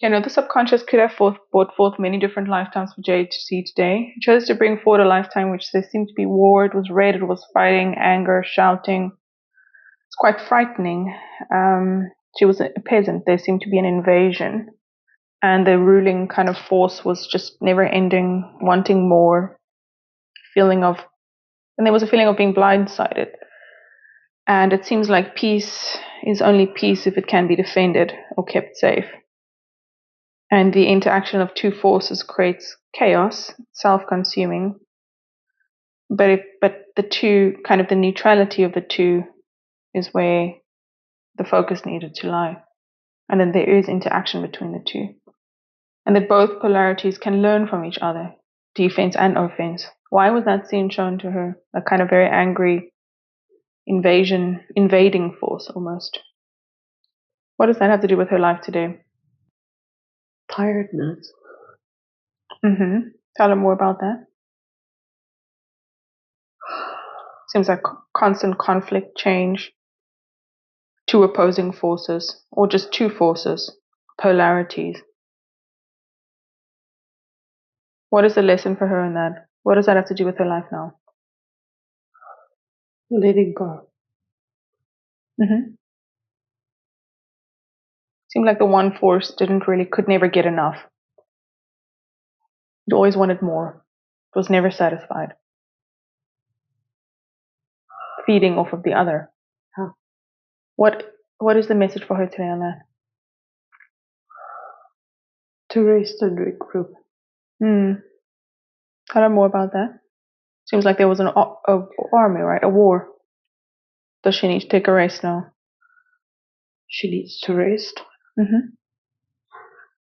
You know, the subconscious could have brought forth many different lifetimes for Jade to see today. It chose to bring forward a lifetime which there seemed to be war, it was red, it was fighting, anger, shouting. It's quite frightening. She was a peasant. There seemed to be an invasion. And the ruling kind of force was just never ending, wanting more, and there was a feeling of being blindsided. And it seems like peace is only peace if it can be defended or kept safe. And the interaction of two forces creates chaos, self-consuming. But the two, kind of the neutrality of the two, is where the focus needed to lie. And then there is interaction between the two. And that both polarities can learn from each other, defense and offense. Why was that scene shown to her? A kind of very angry invading force almost. What does that have to do with her life today? Tiredness. Tell her more about that. Seems like constant conflict, change, two opposing forces, or just two forces, polarities. What is the lesson for her in that? What does that have to do with her life now? Letting go. Seemed like the one force could never get enough. It always wanted more. It was never satisfied. Feeding off of the other. Huh. What is the message for her today on that? To rest and regroup. Tell her more about that. Seems like there was an army, right? A war. Does she need to take a rest now? She needs to rest.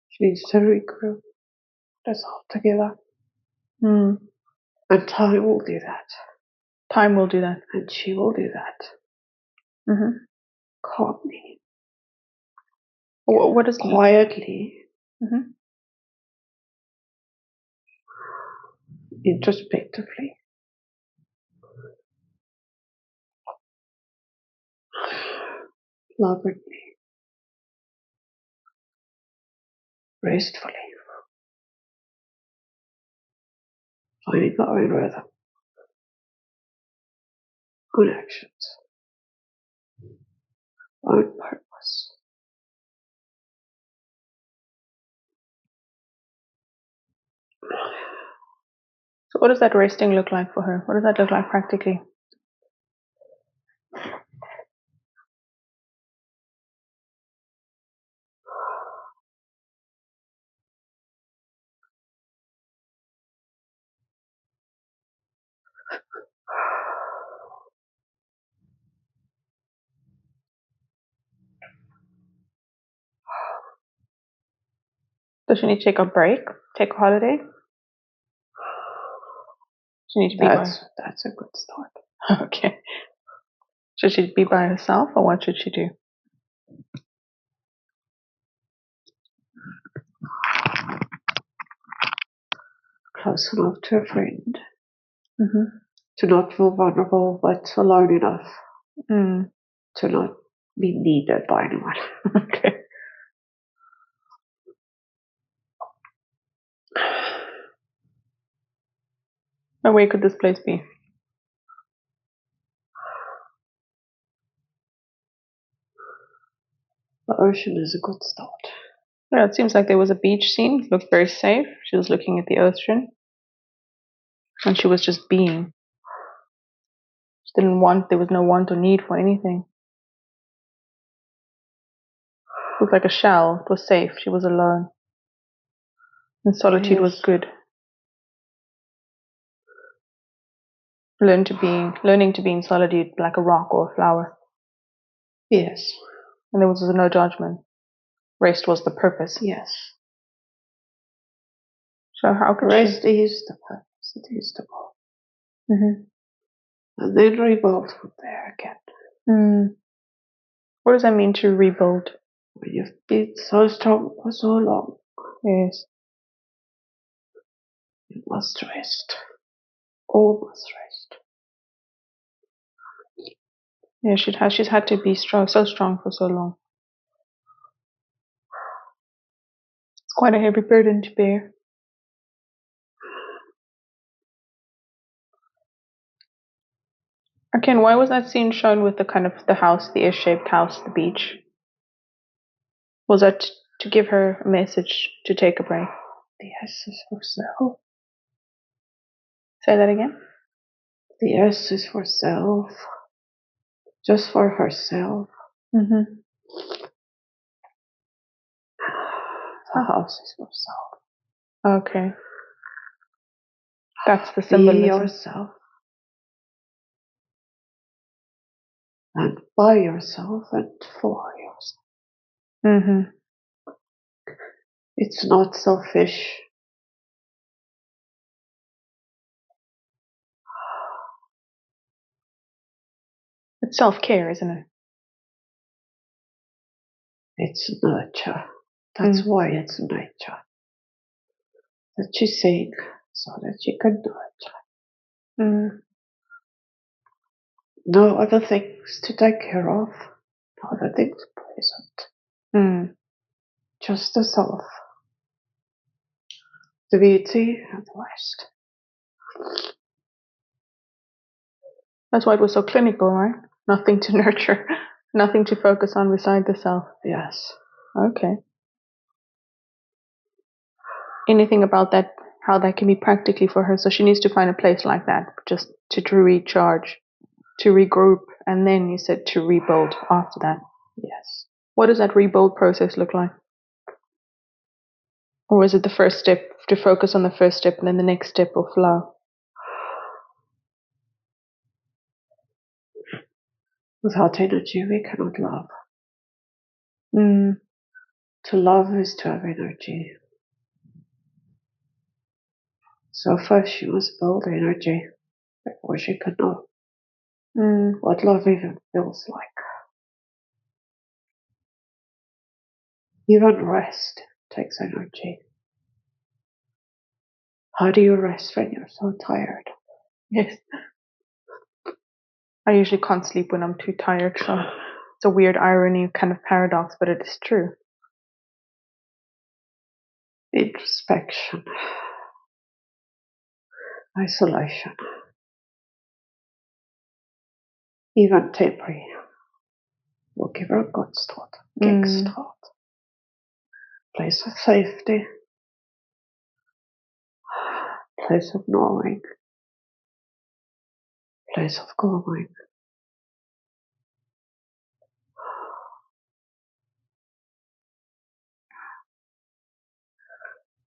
She needs to regroup. That's all together. And time will do that. Time will do that. And she will do that. Calmly. What is quietly? Introspectively. Lovingly. Restfully. Finding our own rhythm. Own actions. Own purpose. So what does that resting look like for her? What does that look like practically? Does she need to take a break? Take a holiday? She needs to be That's a good start. Okay. Should she be by herself, or what should she do? Close enough to a friend. To not feel vulnerable, but alone enough. To not be needed by anyone. Okay. Now, where could this place be? The ocean is a good start. Yeah, it seems like there was a beach scene. It looked very safe. She was looking at the ocean. And she was just being. She didn't want, there was no want or need for anything. It looked like a shell. It was safe. She was alone. And solitude was good. Learning to be in solitude like a rock or a flower. Yes. And there was no judgment. Rest was the purpose. Yes. So how could rest is the purpose. It is the goal. And then revolve from there again. What does that mean, to rebuild? When you've been so strong for so long. Yes. You must rest. All must rest. Yeah, she's had to be strong, so strong for so long. It's quite a heavy burden to bear. Okay, why was that scene shown with the kind of the house, the S-shaped house, the beach? Was that to give her a message to take a break? The S is for self. Say that again? The S is for self. Just for herself. Mm-hmm. The house is for self. Okay. That's the Be symbolism. yourself. And by yourself and for yourself. Mm-hmm. It's not selfish. It's self-care, isn't it? It's nurture. That's why it's nature. That she's saying so that you can nurture. Mm. No other things to take care of. No other things present. Mm. Just the self. The beauty and the rest. That's why it was so clinical, right? Nothing to nurture, nothing to focus on beside the self. Yes. Okay. Anything about that, how that can be practically for her? So she needs to find a place like that, just to recharge, to regroup, and then you said to rebuild after that. Yes. What does that rebuild process look like? Or is it the first step, to focus on the first step and then the next step will flow? Without energy, we cannot love. Mm. To love is to have energy. So first she must build energy before she can know what love even feels like. Even rest takes energy. How do you rest when you're so tired? Yes. I usually can't sleep when I'm too tired, so it's a weird irony, kind of paradox, but it is true. Introspection. Isolation. Even temporary will give her a good start. Kickstart. Place of safety. Place of knowing. Place of going.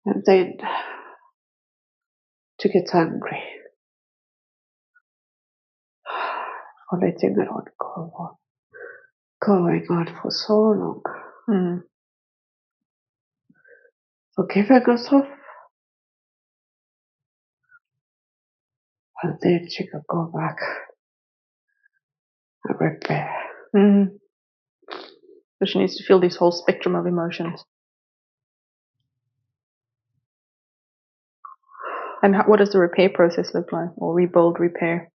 And then to get angry for letting it on go on. Going on for so long. Forgiving herself. And then she could go back and repair. So she needs to feel this whole spectrum of emotions. And what does the repair process look like? Or rebuild, repair?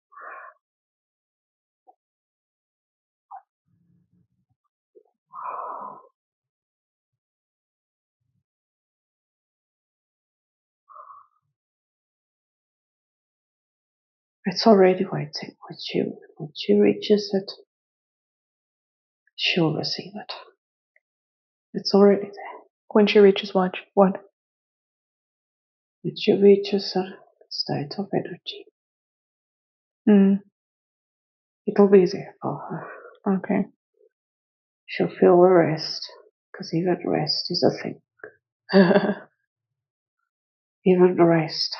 It's already waiting with you. When she reaches it, she'll receive it. It's already there. When she reaches what? What? When she reaches a state of energy, it'll be there for her. Okay. She'll feel the rest, because even rest is a thing. Even rest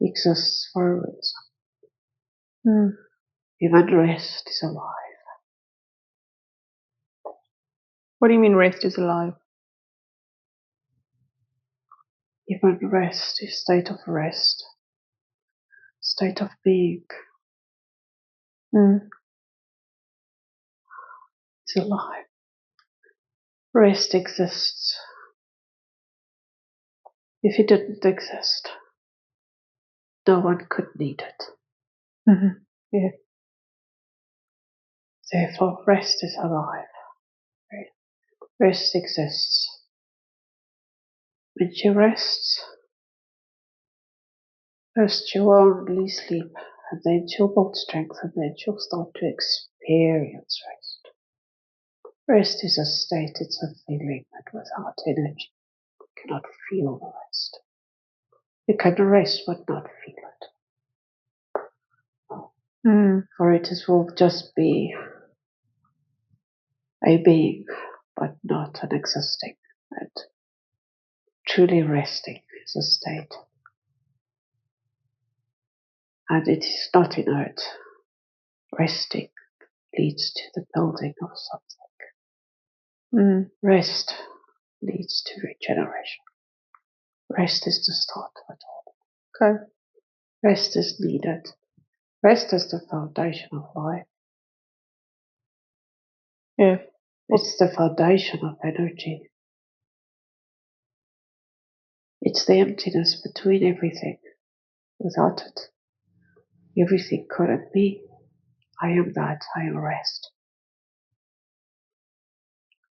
exists for a reason. Even rest is alive. What do you mean rest is alive? Even rest is state of rest, state of being. It's alive. Rest exists. If it didn't exist, no one could need it. Mm-hmm. Yeah. Therefore, rest is alive. Rest exists. When she rests, first she will only sleep, and then she'll build strength, and then she'll start to experience rest. Rest is a state, it's a feeling that without energy you cannot feel the rest. You can rest but not feel it. For it will just be a being, but not an existing. And truly resting is a state. And it is not inert. Resting leads to the building of something. Rest leads to regeneration. Rest is the start of it all. Okay. Rest is needed. Rest is the foundation of life. Yeah. It's the foundation of energy. It's the emptiness between everything. Without it, everything couldn't be. I am that. I am rest.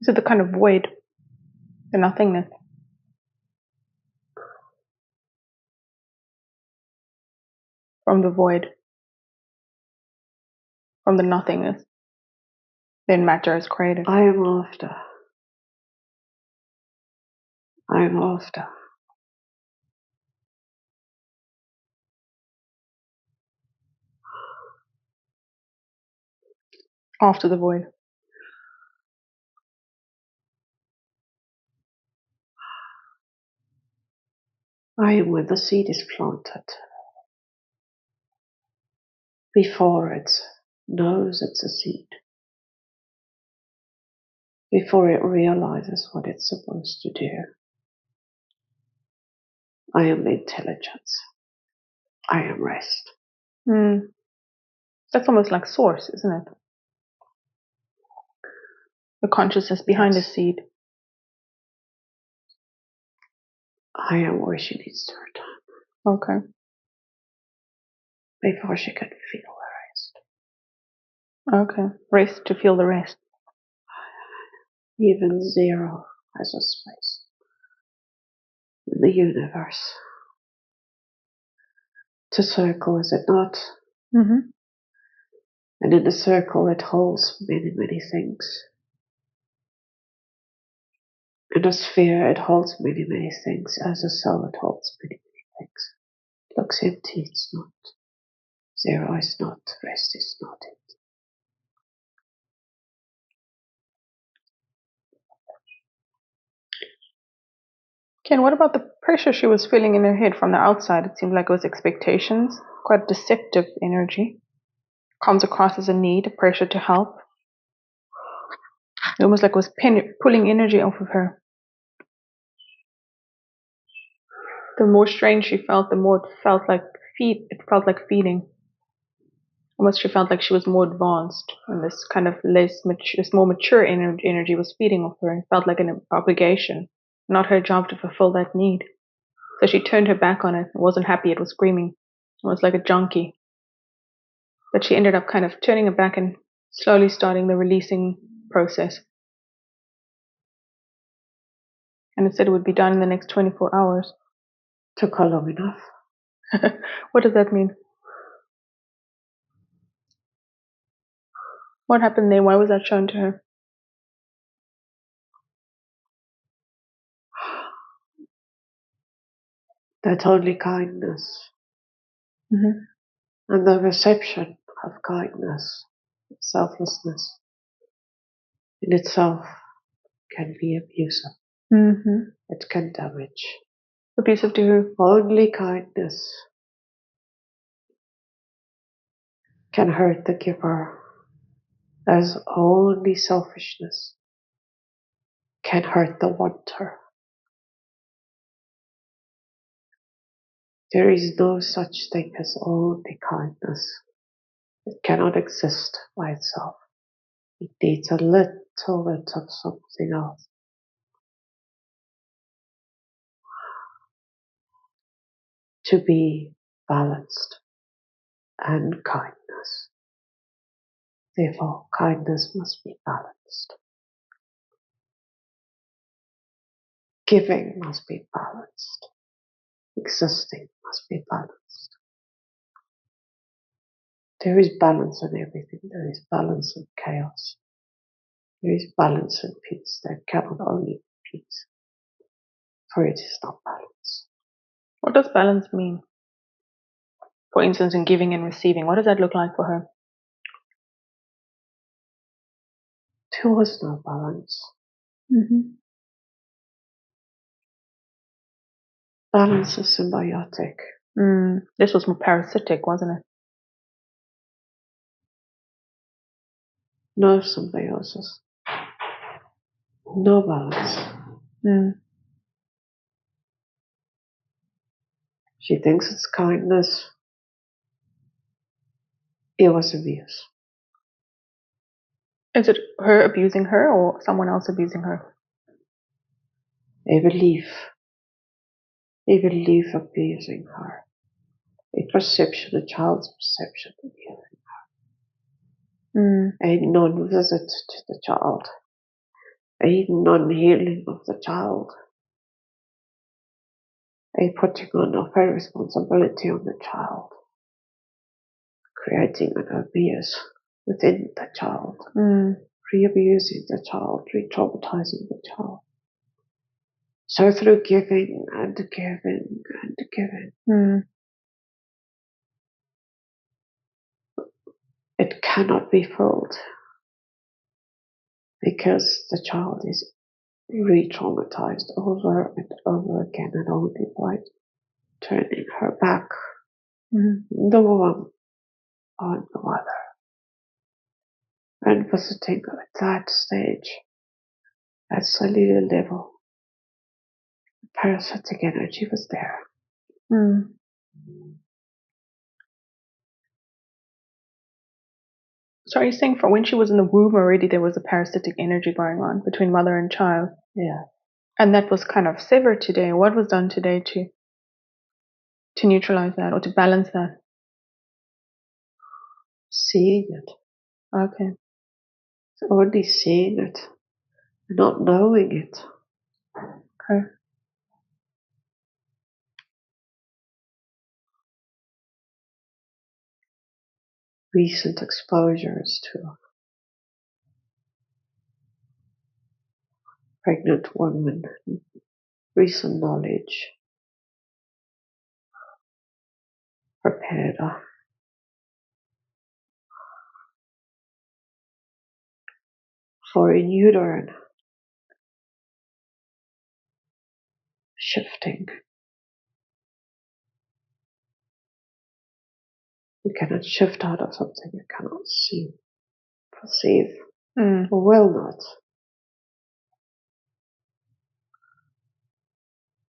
Is it the kind of void, the nothingness? From the void, from the nothingness, then matter is created. I am after. I am after. After the void. I am where the seed is planted. Before it knows it's a seed. Before it realizes what it's supposed to do. I am the intelligence. I am rest. That's almost like source, isn't it? The consciousness behind the seed. I am where she needs to return. Okay. Before she can feel the rest. Okay. Rest to feel the rest. Even zero has a space in the universe. It's a circle, is it not? Mm-hmm. And in the circle it holds many, many things. In a sphere it holds many, many things. As a cell it holds many, many things. It looks empty, it's not. Zero is not. Rest is not it. Ken, what about the pressure she was feeling in her head from the outside? It seemed like it was expectations, quite deceptive energy. Comes across as a need, a pressure to help. It almost like it was pulling energy off of her. The more strain she felt, the more it felt like feeding. Almost she felt like she was more advanced, and this kind of this more mature energy was feeding off her. It felt like an obligation, not her job to fulfill that need. So she turned her back on it. It wasn't happy. It was screaming. It was like a junkie. But she ended up kind of turning it back and slowly starting the releasing process. And it said it would be done in the next 24 hours. Took her long enough. What does that mean? What happened there? Why was that shown to her? That's only kindness. Mm-hmm. And the reception of kindness, selflessness, in itself can be abusive. Mm-hmm. It can damage. Abusive to who? Only kindness can hurt the giver, as only selfishness can hurt the wanter. There is no such thing as only kindness. It cannot exist by itself. It needs a little bit of something else to be balanced, and kindness. Therefore, kindness must be balanced. Giving must be balanced. Existing must be balanced. There is balance in everything. There is balance in chaos. There is balance in peace. There cannot only be peace, for it is not balance. What does balance mean? For instance, in giving and receiving, what does that look like for her? There was no balance. Mm-hmm. Balance is symbiotic. This was more parasitic, wasn't it? No symbiosis. No balance. She thinks it's kindness. It was abuse. Is it her abusing her or someone else abusing her? A belief abusing her. A perception, a child's perception abusing her. A non-visit to the child. A non-healing of the child. A putting on of her responsibility on the child. Creating an abuse within the child. Re-abusing the child, re-traumatizing the child. So through giving and giving and giving, it cannot be filled because the child is re-traumatized over and over again, and only by turning her back, the woman on the mother, and visiting at that stage, at cellular level, parasitic energy was there. So are you saying for when she was in the womb already there was a parasitic energy going on between mother and child? Yeah. And that was kind of severed today. What was done today to neutralize that or to balance that? Seeing it. Okay. Only seeing it, not knowing it. Okay. Recent exposures to pregnant women, recent knowledge prepared her for in-utero shifting. You cannot shift out of something you cannot see, perceive, or will not.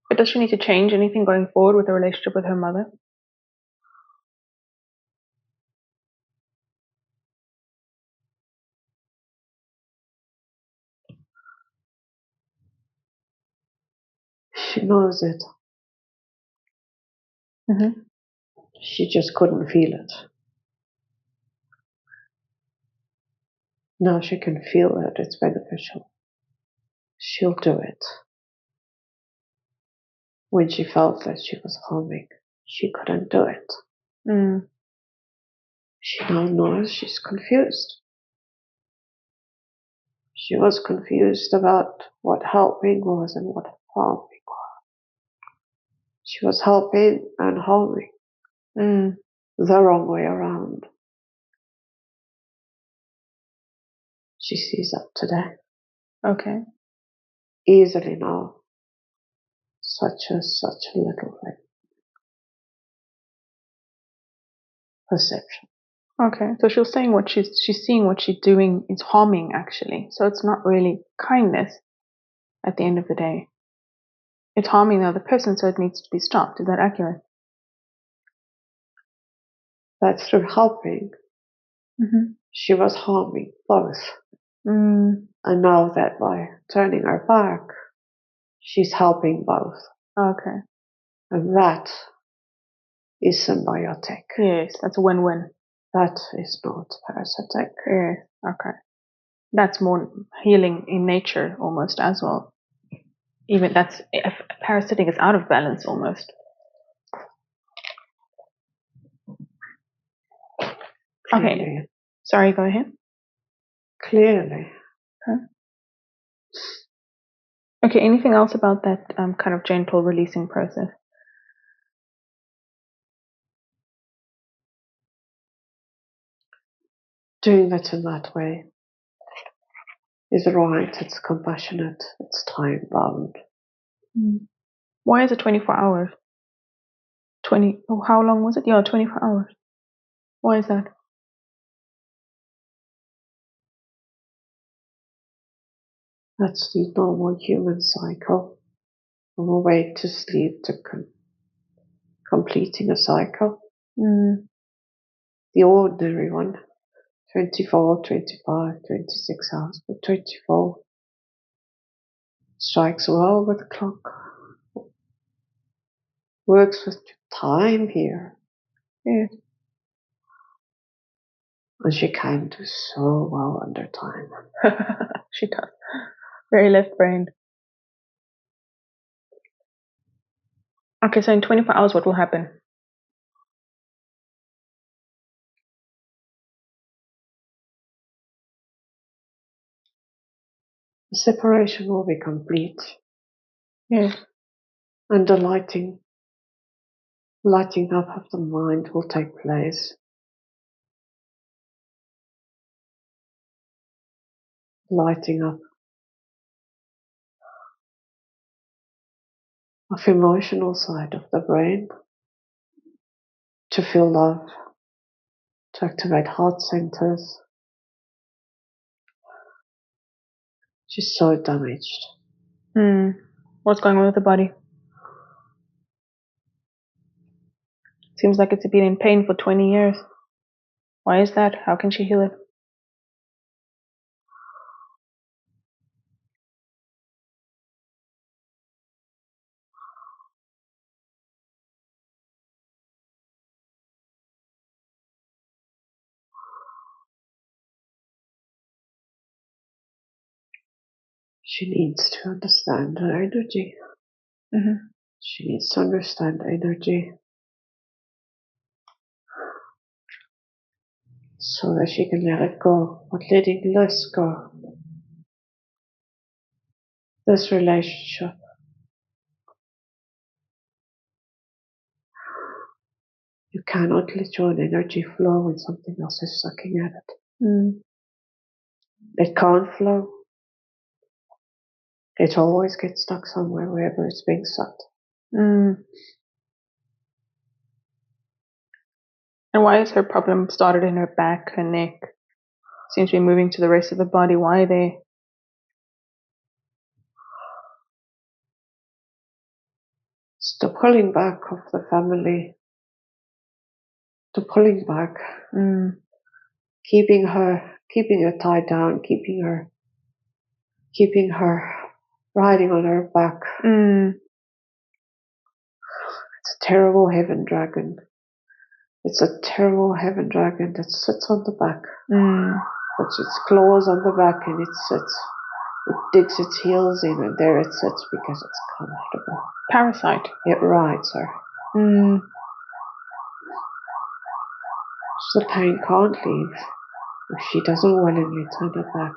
But does she need to change anything going forward with the relationship with her mother? She knows it. She just couldn't feel it. Now she can feel that it's beneficial. She'll do it. When she felt that she was harming, she couldn't do it. She now knows she's confused. She was confused about what helping was and what harming was. She was helping and harming the wrong way around. She sees that today. Okay. Easily now. Such a little thing. Perception. Okay. So she's saying what she's seeing what she's doing is harming actually. So it's not really kindness at the end of the day. It's harming the other person, so it needs to be stopped. Is that accurate? That through helping, she was harming both. Mm. And now that by turning her back, she's helping both. Okay. And that is symbiotic. Yes, that's a win-win. That is not parasitic. Yes. Okay. That's more healing in nature almost as well. Even that's if parasitic is out of balance almost. Clearly. Okay. Sorry, go ahead. Clearly. Okay, anything else about that kind of gentle releasing process? Doing it in that way is right. It's compassionate. It's time bound. Why is it 24 hours? 20, oh, how long was it? Yeah, 24 hours. Why is that? That's the normal human cycle. From awake to sleep to completing a cycle. The ordinary one, 24, 25, 26 hours, but 24 strikes well with the clock. Works with time here. Yes. And she can do so well under time. She does. Very left-brained. Okay, so in 24 hours, what will happen? The separation will be complete. Yes. And the lighting up of the mind will take place. Lighting up of emotional side of the brain to feel love, to activate heart centers. She's so damaged. What's going on with the body? Seems like it's been in pain for 20 years. Why is that? How can she heal it? She needs to understand her energy. She needs to understand energy so that she can let it go. But letting this go, this relationship, you cannot let your own energy flow when something else is sucking at it. It can't flow. It always gets stuck somewhere, wherever it's being sucked. And why is her problem started in her back, her neck? Seems to be moving to the rest of the body. Why there? It's the pulling back of the family. The pulling back. Keeping her tied down, keeping her riding on her back. It's a terrible heaven dragon. It's a terrible heaven dragon that sits on the back. Puts its claws on the back and it sits. It digs its heels in and there it sits because it's comfortable. Parasite. It rides her. So the pain can't leave if she doesn't willingly turn it back.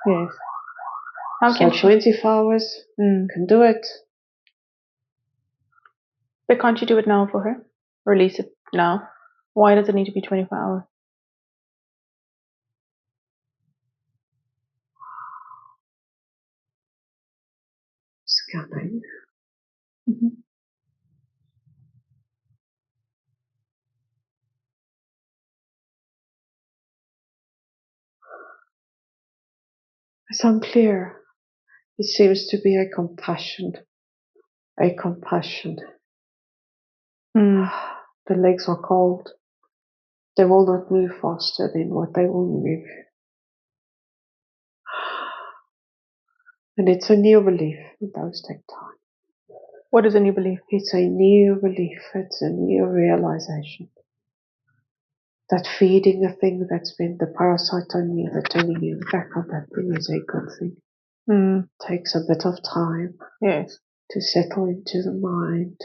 Yes. How so can she? 24 hours can do it. But can't you do it now for her? Release it now. Why does it need to be 24 hours? Scanning. It's unclear. It seems to be a compassion. The legs are cold. They will not move faster than what they will move. And it's a new belief, and those take time. What is a new belief? It's a new belief, it's a new realization. That feeding a thing that's been the parasite on you, that turning you back on that thing is a good thing. Takes a bit of time. Yes. To settle into the mind,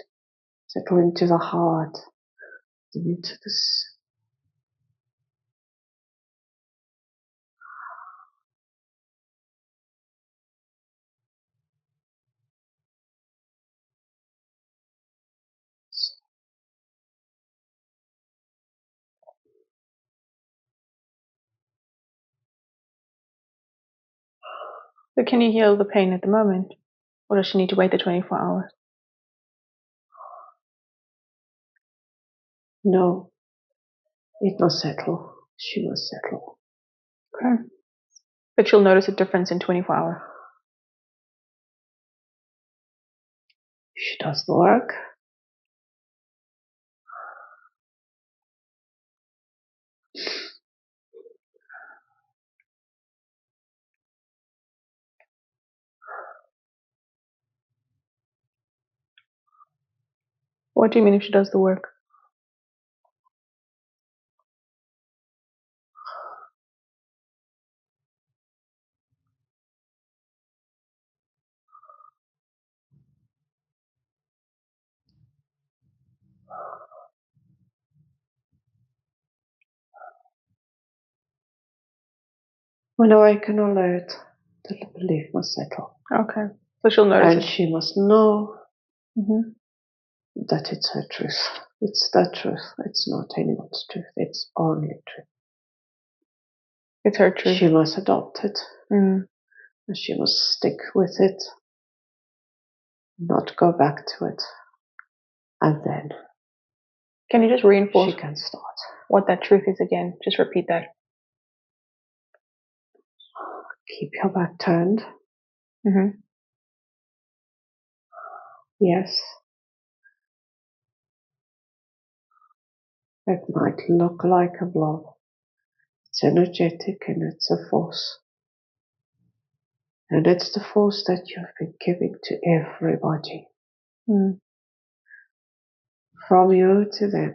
settle into the heart, into this. So can you heal the pain at the moment? Or does she need to wait the 24 hours? No, it must settle. She must settle. Okay. But she'll notice a difference in 24 hours. She does the work. What do you mean if she does the work? When awake and alert, the belief must settle. Okay. So she'll notice and it. she must know Mm-hmm. that it's her truth. It's the truth. It's not anyone's truth. It's only truth. It's her truth. She must adopt it. Mm. And she must stick with it. Not go back to it. And then Can you just reinforce she can start. what that truth is again? Just repeat that. Keep your back turned. Mm-hmm. Yes. It might look like a blob. It's energetic and it's a force. And it's the force that you've been giving to everybody. Mm. From you to them.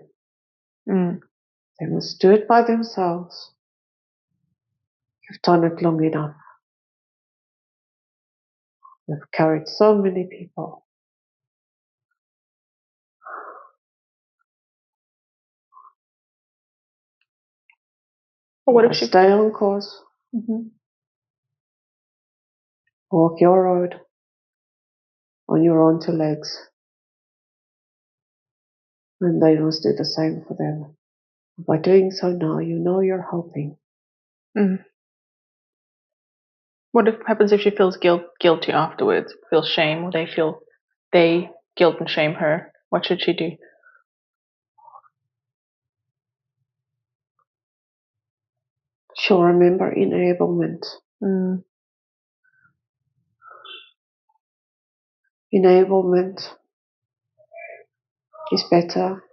Mm. They must do it by themselves. You've done it long enough. You've carried so many people. But what if she stay on course? Mm-hmm. Walk your road on your own two legs. And they must do the same for them. By doing so now, you know you're helping. Mm. What happens if she feels guilty afterwards? Feels shame, or they guilt and shame her? What should she do? She'll remember enablement. Mm. Enablement is better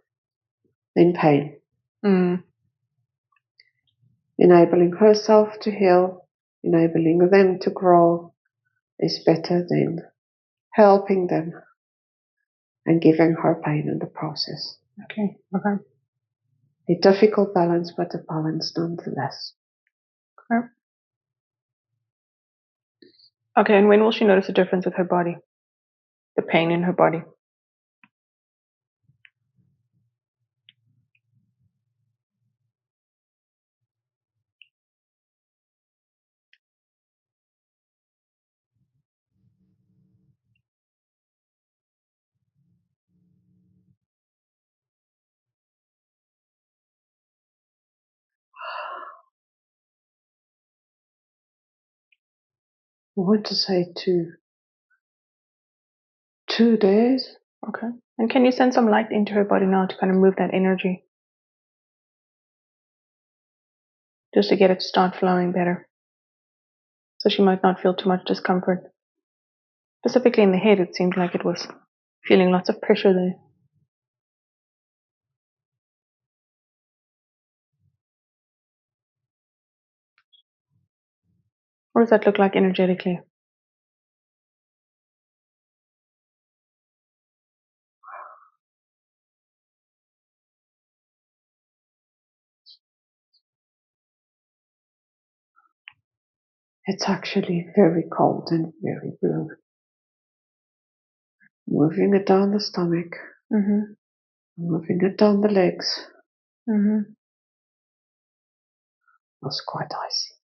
than pain. Mm. Enabling herself to heal, enabling them to grow is better than helping them and giving her pain in the process. Okay. Okay. A difficult balance, but a balance nonetheless. Okay. Okay, and when will she notice a difference with her body? The pain in her body? I want to say 2 days. Okay. And can you send some light into her body now to kind of move that energy? Just to get it to start flowing better. So she might not feel too much discomfort. Specifically in the head, it seemed like it was feeling lots of pressure there. What does that look like energetically? It's actually very cold and very blue. Moving it down the stomach, moving it down the legs. It's quite icy.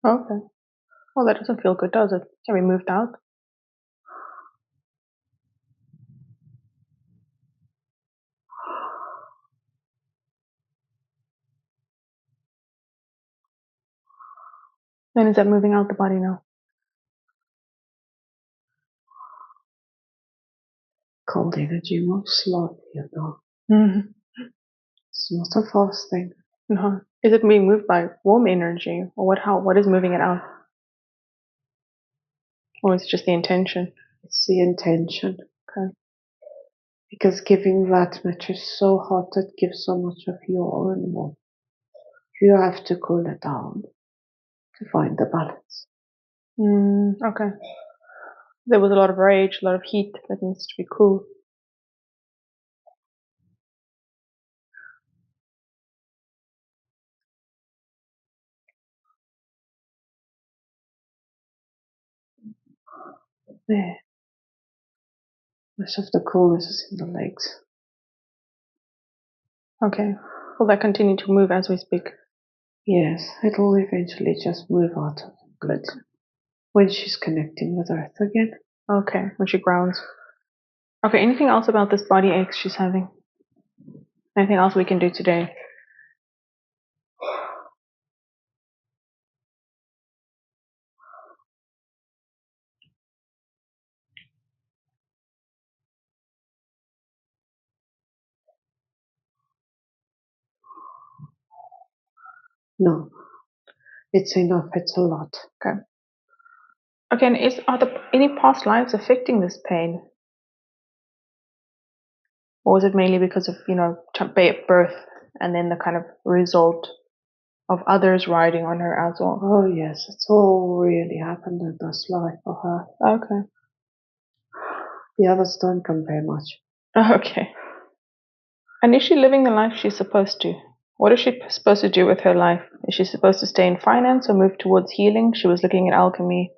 Okay. Well, that doesn't feel good, does it? Can we move out? And is that moving out the body now? Cold energy moves slowly, you know. Mm-hmm. It's not a fast thing. No. Is it being moved by warm energy, or what? How? What is moving it out? Or is it just the intention? It's the intention. Okay. Because giving that much is so hot, it gives so much of your own warmth. You have to cool it down to find the balance. Okay. There was a lot of rage, a lot of heat that needs to be cool. There. Most of the coolness is in the legs. Okay. Will that continue to move as we speak? Yes, it'll eventually just move out of the grid when she's connecting with Earth again. Okay, when she grounds. Okay, anything else about this body ache she's having? Anything else we can do today? No, it's enough. It's a lot. Okay. Okay, and are there any past lives affecting this pain? Or was it mainly because of, birth and then the kind of result of others riding on her as well? Oh yes, it's all really happened in this life for her. Okay. The others don't compare much. Okay. And is she living the life she's supposed to? What is she supposed to do with her life? Is she supposed to stay in finance or move towards healing? She was looking at alchemy,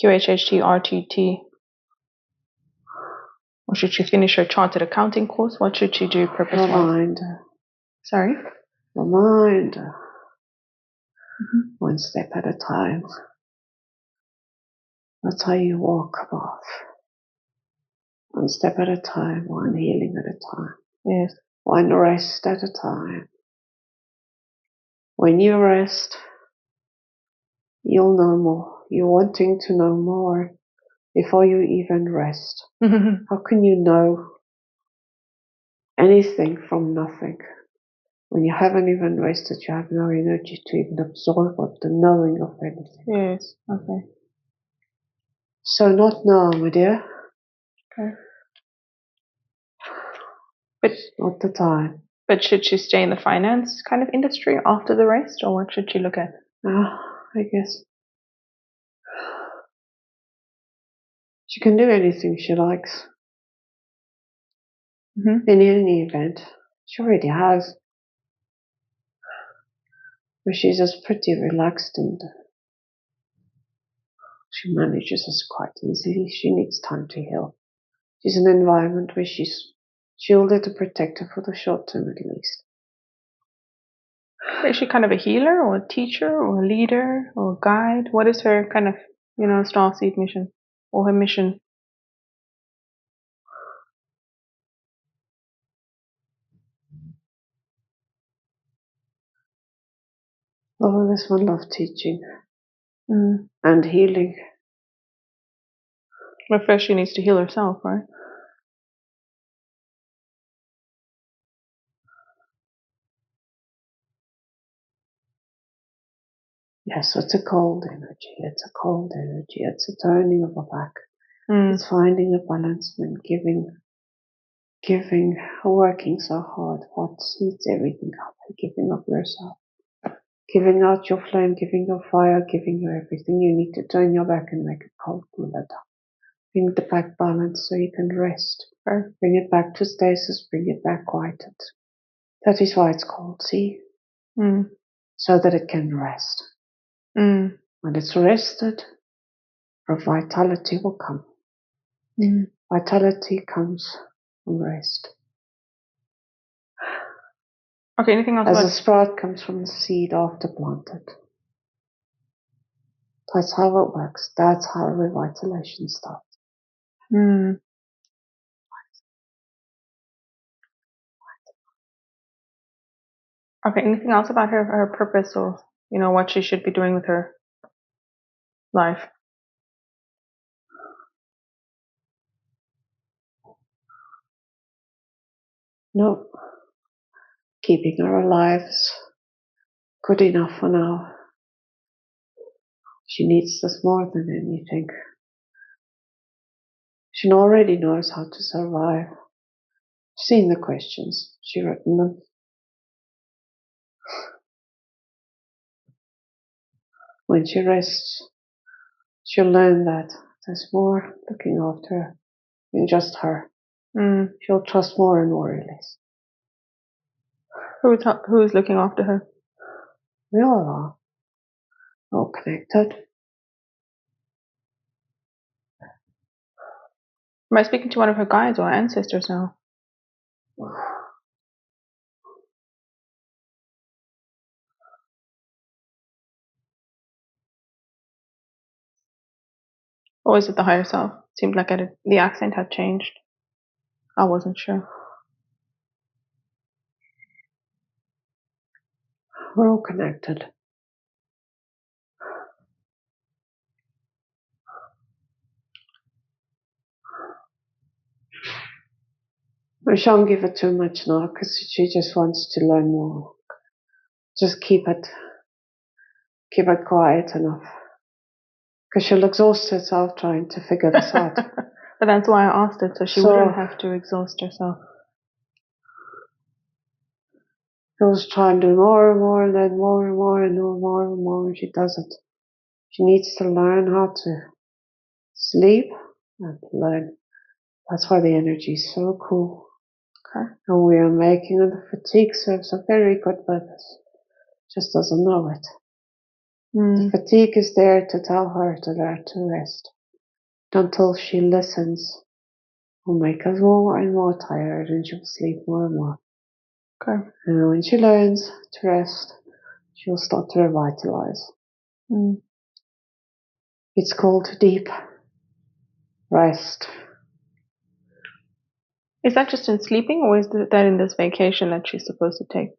QHHT, RTT. Or should she finish her chartered accounting course? What should she do purpose-wise? Reminder. Sorry? Reminder. One step at a time. That's how you walk above. One step at a time, one healing at a time. Yes. One rest at a time. When you rest, you'll know more. You're wanting to know more before you even rest. How can you know anything from nothing? When you haven't even rested, you have no energy to even absorb what the knowing of anything. Yes. Okay. So not now, my dear. Okay. But not the time. But should she stay in the finance kind of industry after the rest, or what should she look at? I guess she can do anything she likes. In any event, she already has. But she's just pretty relaxed and she manages us quite easily. She needs time to heal. She's in an environment where she's shielded to protect her for the short term at least. Is she kind of a healer or a teacher or a leader or a guide? What is her kind of, starseed mission or her mission? Oh, this one loves teaching and healing. But first she needs to heal herself, right? Yes, it's a cold energy. It's a cold energy. It's a turning of a back. It's finding a balance when giving, working so hard, what eats everything up, and giving up yourself. giving out your flame, giving your fire, giving you everything. You need to turn your back and make it cold, cool it down. Bring the back balance so you can rest. Bring it back to stasis, bring it back quieted. That is why it's called, see? So that it can rest. When it's rested, vitality will come. Vitality comes from rest. Okay, anything else? As a sprout comes from the seed after planted. That's how it works. That's how revitalization starts. Okay, anything else about her purpose, or what she should be doing with her life? No. Keeping her alive is good enough for now. She needs this more than anything. She already knows how to survive. She's seen the questions. She's written them. When she rests, she'll learn that there's more looking after her than just her. She'll trust more and more, Elise. Who's looking after her? We all are. All connected. Am I speaking to one of her guides or ancestors now? Or is it the higher self? It seemed like the accent had changed. I wasn't sure. We're all connected. I shan't give it too much now because she just wants to learn more. Just keep it quiet enough. Because she'll exhaust herself trying to figure this out. But that's why I asked it, so she wouldn't have to exhaust herself. She'll just try and do more and more and then more and more and more and more and she doesn't. She needs to learn how to sleep and learn. That's why the energy is so cool. Okay. And we are making it. The fatigue serves a very good purpose. Just doesn't know it. The fatigue is there to tell her to learn to rest. Until she listens, will make us more and more tired and she'll sleep more and more. Okay. And when she learns to rest, she'll start to revitalize. It's called deep rest. Is that just in sleeping, or is that in this vacation that she's supposed to take?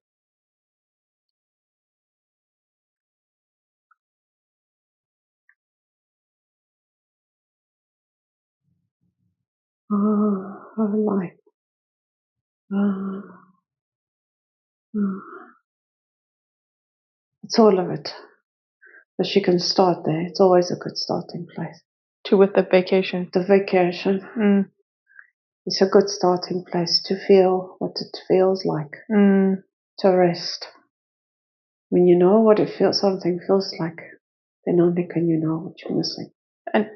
Her life. It's all of it. But she can start there. It's always a good starting place. With the vacation? The vacation. It's a good starting place to feel what it feels like. To rest. When you know what something feels like, then only can you know what you're missing. And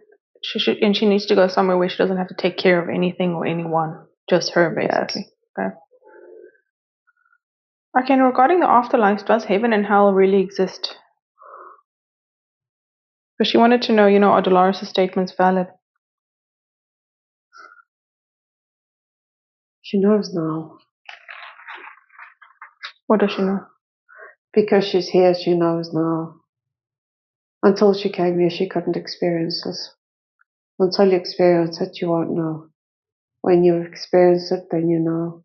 she needs to go somewhere where she doesn't have to take care of anything or anyone. Just her, basically. Yes. Okay, and regarding the afterlife, does heaven and hell really exist? Because she wanted to know, are Dolores' statements valid? She knows now. What does she know? Because she's here, she knows now. Until she came here, she couldn't experience this. Until you experience it, you won't know. When you experience it, then you know.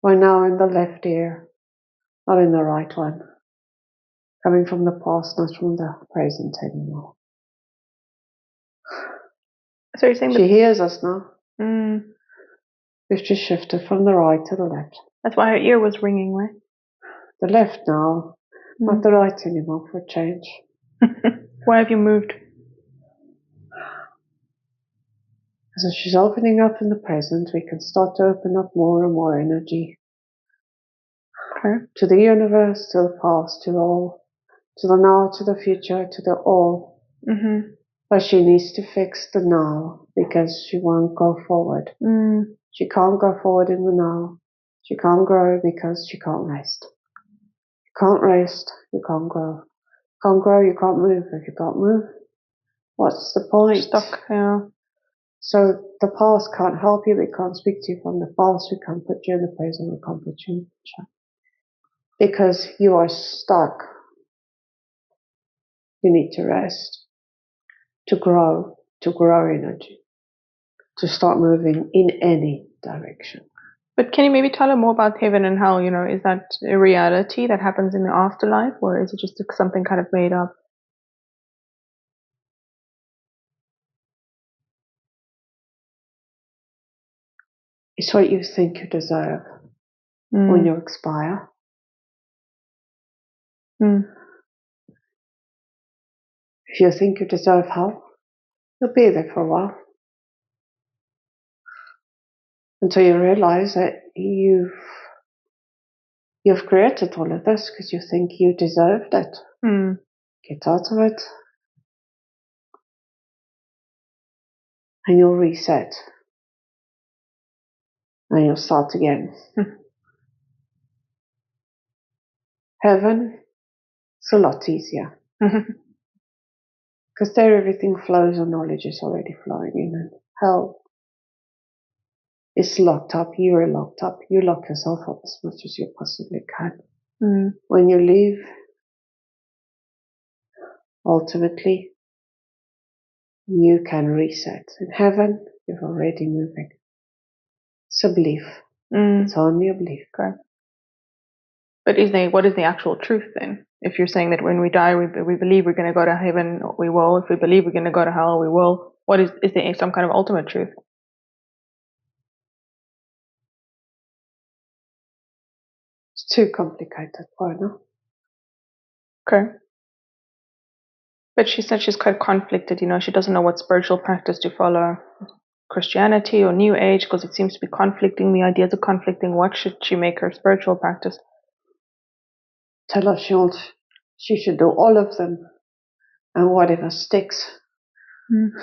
We're now in the left ear, not in the right one. Coming from the past, not from the present anymore. So you're saying she hears us now. We've just shifted from the right to the left. That's why her ear was ringing, right? The left now, not the right anymore for a change. Why have you moved? So she's opening up in the present. We can start to open up more and more energy. Okay. To the universe, to the past, to all to the now, to the future, to the all. Mm-hmm. But she needs to fix the now because she won't go forward. She can't go forward in the now. She can't grow because she can't rest. You can't rest, you can't grow. You can't grow, you can't move. If you can't move, what's the point? Stuck, yeah. So the past can't help you. We can't speak to you from the past. We can't put you in the present. We can't put you in the future. Because you are stuck. You need to rest, to grow energy, to start moving in any direction. But can you maybe tell her more about heaven and hell? Is that a reality that happens in the afterlife, or is it just something kind of made up? It's what you think you deserve when you expire. If you think you deserve hell, you'll be there for a while. Until you realize that you've created all of this because you think you deserved it. Get out of it. And you'll reset. And you'll start again. Heaven, it's a lot easier. Because there everything flows and knowledge is already flowing in. And hell is locked up. You are locked up. You lock yourself up as much as you possibly can. When you leave, ultimately, you can reset. In heaven, you're already moving. It's a belief. It's only a belief. Okay. But what is the actual truth then? If you're saying that when we die, we believe we're going to go to heaven, we will. If we believe we're going to go to hell, we will. What is there some kind of ultimate truth? It's too complicated for now. Okay. But she said she's quite conflicted, she doesn't know what spiritual practice to follow. Christianity or New Age, because it seems to be conflicting, the ideas are conflicting. What should she make her spiritual practice? Tell her she should do all of them, and whatever sticks,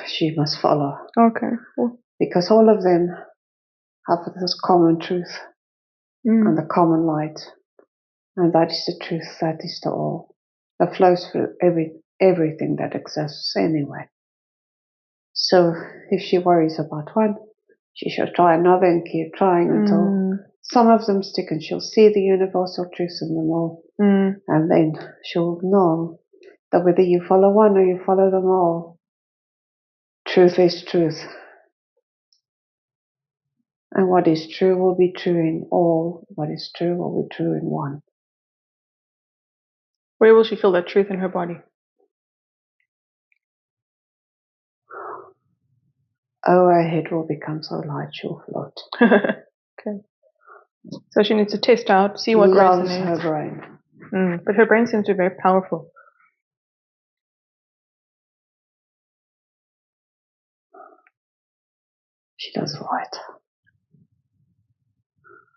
she must follow. Okay. Cool. Because all of them have this common truth and the common light, and that is the truth, that is the all, that flows through everything that exists anyway. So if she worries about one, she should try another and keep trying until some of them stick, and she'll see the universal truth in them all. And then she'll know that whether you follow one or you follow them all, truth is truth. And what is true will be true in all. What is true will be true in one. Where will she feel that truth in her body? Oh, her head will become so light she'll float. Okay. So she needs to test out, see what loves resonates. her brain. But her brain seems to be very powerful. She does all right.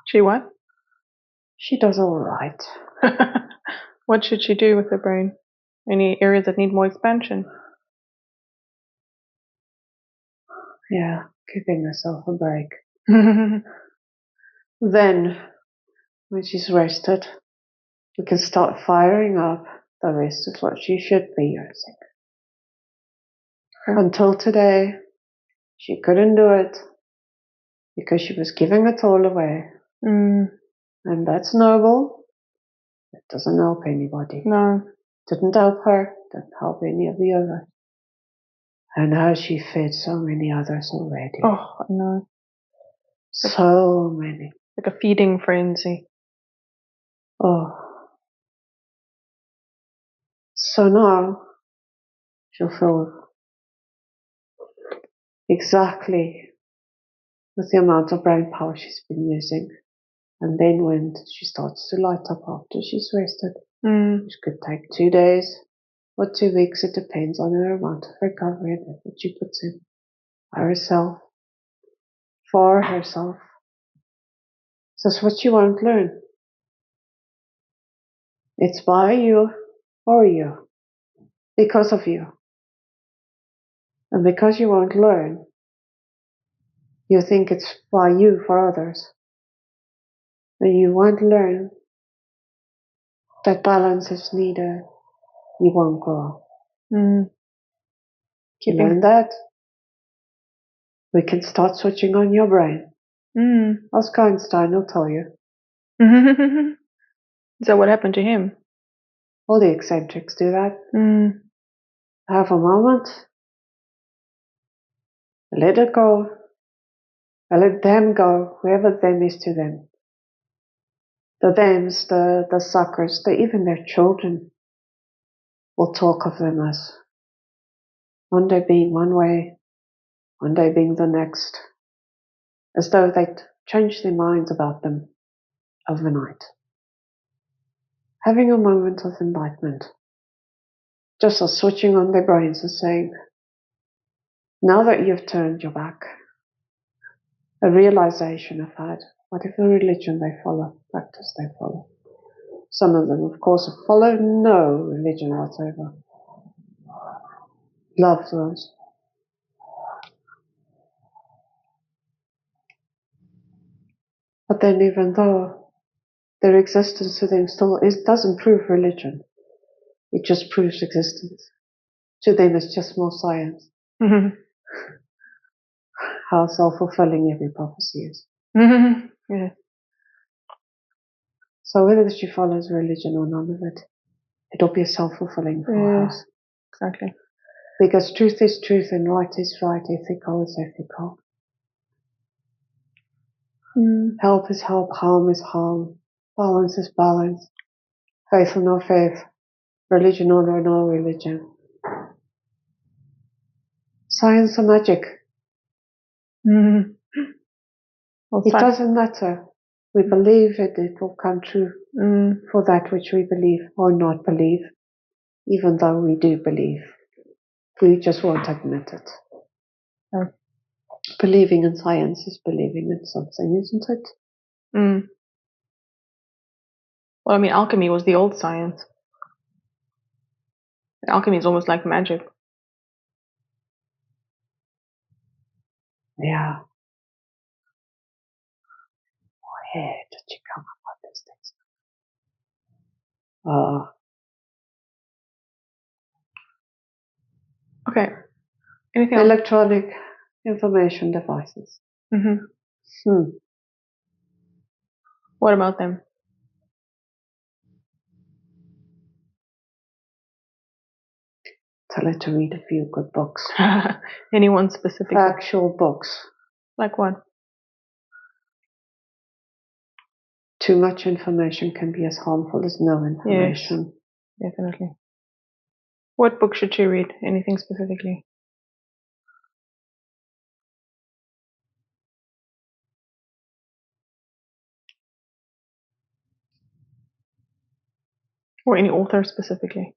She what? She does all right. What should she do with her brain? Any areas that need more expansion? Yeah, giving herself a break. Then, when she's rested, we can start firing up the rest of what she should be using. Until today, she couldn't do it because she was giving it all away. And that's noble. It doesn't help anybody. No. Didn't help her, didn't help any of the others. And how she fed so many others already. Oh, I know. So many. Like a feeding frenzy. Oh. So now she'll feel exactly with the amount of brain power she's been using. And then when she starts to light up after she's rested, which could take 2 days or 2 weeks, it depends on her amount of recovery and effort she puts in by herself, for herself. So that's what she won't learn. It's by you for you, because of you. And because you won't learn, you think it's by you for others. And you won't learn that balance is needed, you won't grow. You learn that, we can start switching on your brain. Ask Einstein, he'll tell you. Is that what happened to him? All the eccentrics do that. Have a moment, let it go, and let them go, whoever them is to them. The thems, the suckers, even their children will talk of them as one day being one way, one day being the next, as though they'd change their minds about them overnight. Having a moment of enlightenment, just as switching on their brains and saying, now that you've turned your back, a realization of that, whatever religion they follow, practice they follow. Some of them, of course, follow no religion whatsoever. Love those. But then even though their existence to them still doesn't prove religion, it just proves existence. To them it's just more science. How self-fulfilling every prophecy is. Yeah. So whether she follows religion or none of it, it'll be self-fulfilling for her. Exactly. Because truth is truth and right is right, ethical is ethical. Help is help, harm is harm, balance is balance, faith or no faith, religion or no religion. Science or magic. It doesn't matter. We believe it will come true for that which we believe or not believe, even though we do believe. We just won't admit it. Believing in science is believing in something, isn't it? Well, I mean, alchemy was the old science. Alchemy is almost like magic. Yeah. Where did you come up with these things? Okay. Anything else? Electronic information devices. What about them? Tell her to read a few good books. Anyone specific? Factual books. Like what? Too much information can be as harmful as no information. Yes, definitely. What book should she read? Anything specifically? Or any author specifically?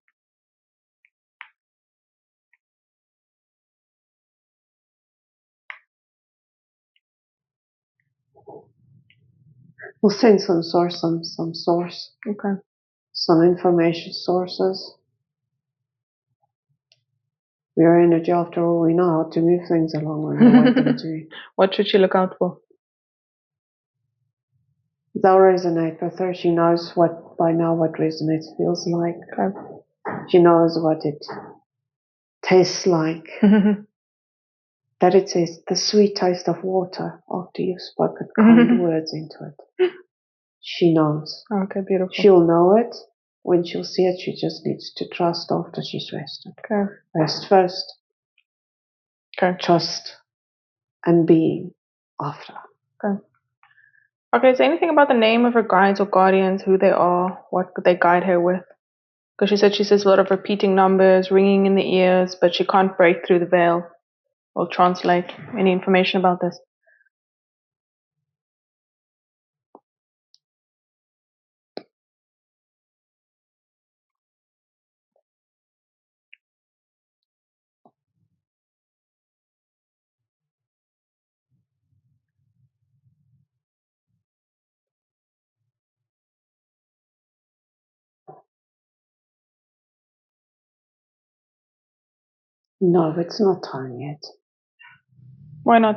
We'll send some source. Okay. Some information sources. We are energy after all. We know how to move things along when we want them to. What should she look out for? They'll resonate with her. She knows by now what resonates feels like. Okay. She knows what it tastes like. That it says the sweet taste of water after you've spoken kind words into it. She knows. Okay, beautiful. She'll know it. When she'll see it, she just needs to trust after she's rested. Okay. Rest first. Okay. Trust and being after. Okay. Okay, so anything about the name of her guides or guardians, who they are, what could they guide her with? Because she said she says a lot of repeating numbers, ringing in the ears, but she can't break through the veil or translate. Any information about this? No, it's not time yet. Why not?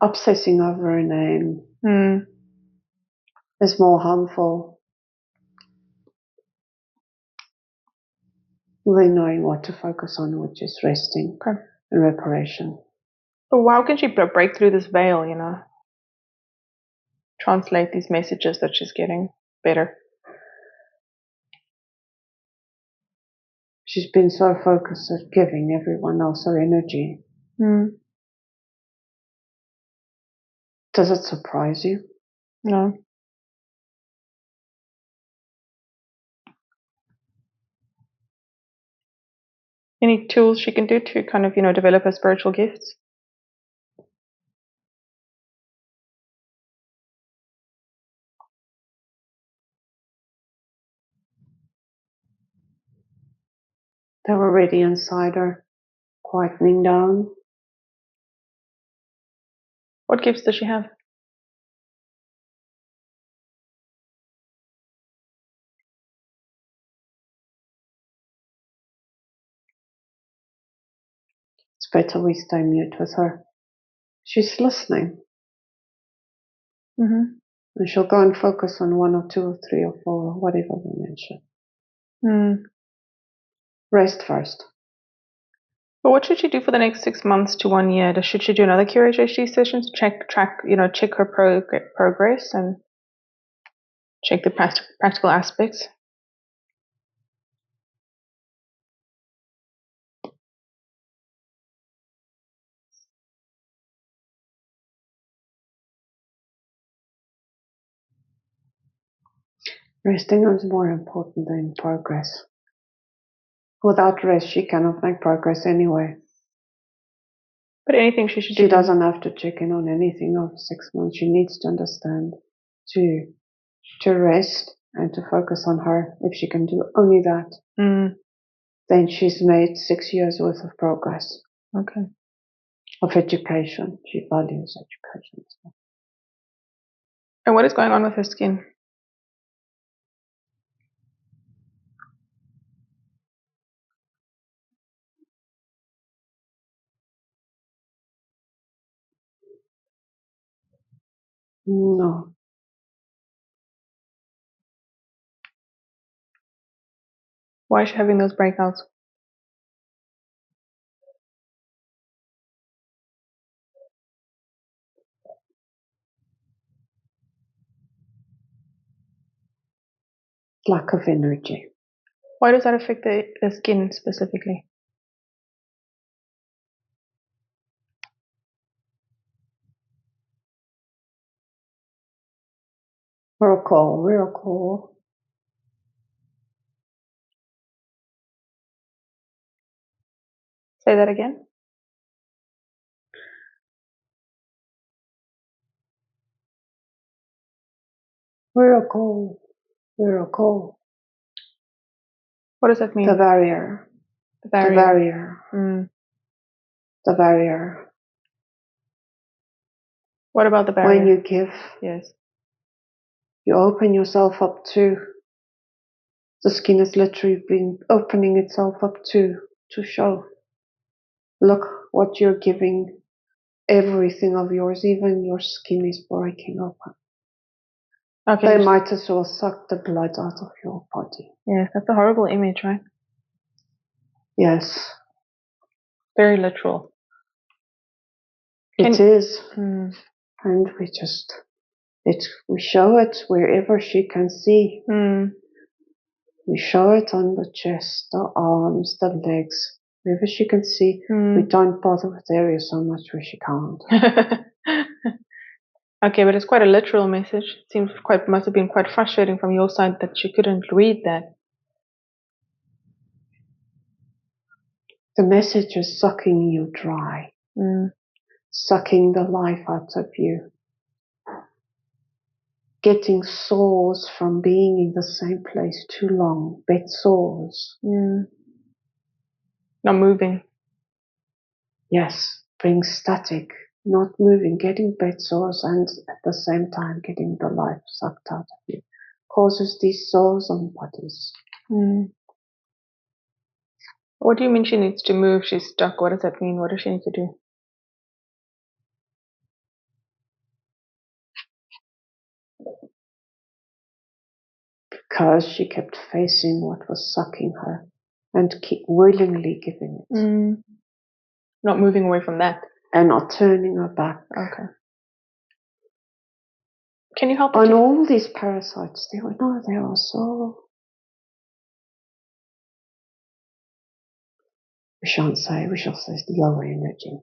Obsessing over a name is more harmful than knowing what to focus on, which is resting and reparation. But how can she break through this veil, translate these messages that she's getting better? She's been so focused at giving everyone else her energy. Does it surprise you? No. Any tools she can do to kind of, develop her spiritual gifts? They're already inside her, quietening down. What gifts does she have? It's better we stay mute with her. She's listening. Mm-hmm. And she'll go and focus on 1 or 2 or 3 or 4 or whatever we mention. Rest first. But what should she do for the next 6 months to 1 year? Should she do another QHHT session to check her progress and check the practical aspects? Resting is more important than progress. Without rest, she cannot make progress anyway. But anything she should do? She doesn't have to check in on anything over 6 months. She needs to understand to rest and to focus on her. If she can do only that, then she's made 6 years worth of progress. Okay. Of education. She values education. And what is going on with her skin? No. Why is she having those breakouts? Lack of energy. Why does that affect the skin specifically? Miracle. Say that again. Miracle. What does that mean? The barrier. The barrier. The barrier. What about the barrier? When you give, yes, you open yourself up to. The skin has literally been opening itself up to show. Look what you're giving. Everything of yours, even your skin is breaking open. Okay. They might as well suck the blood out of your body. Yeah, that's a horrible image, right? Yes. Very literal. It is. And we show it wherever she can see. We show it on the chest, the arms, the legs, wherever she can see. We don't bother with the area so much where she can't. Okay, but it's quite a literal message. It must have been quite frustrating from your side that she couldn't read that. The message is sucking you dry. Sucking the life out of you. Getting sores from being in the same place too long. Bed sores. Not moving. Yes, brings static. Not moving, getting bed sores, and at the same time getting the life sucked out of you. Causes these sores on bodies. What do you mean she needs to move? She's stuck. What does that mean? What does she need to do? Because she kept facing what was sucking her and keep willingly giving it. Not moving away from that. And not turning her back. Okay. Can you help on all these parasites? They are so... we shall say lower energy.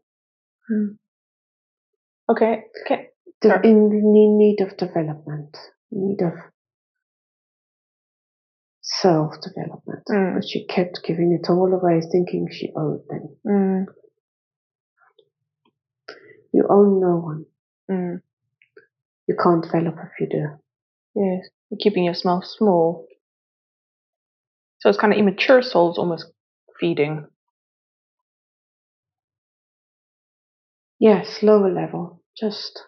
Okay. In need of development, need of self-development. But she kept giving it all away, thinking she owed them. You own no one. You can't develop if you do. Yes, you're keeping yourself small. So it's kind of immature souls almost feeding. Yes, lower level, just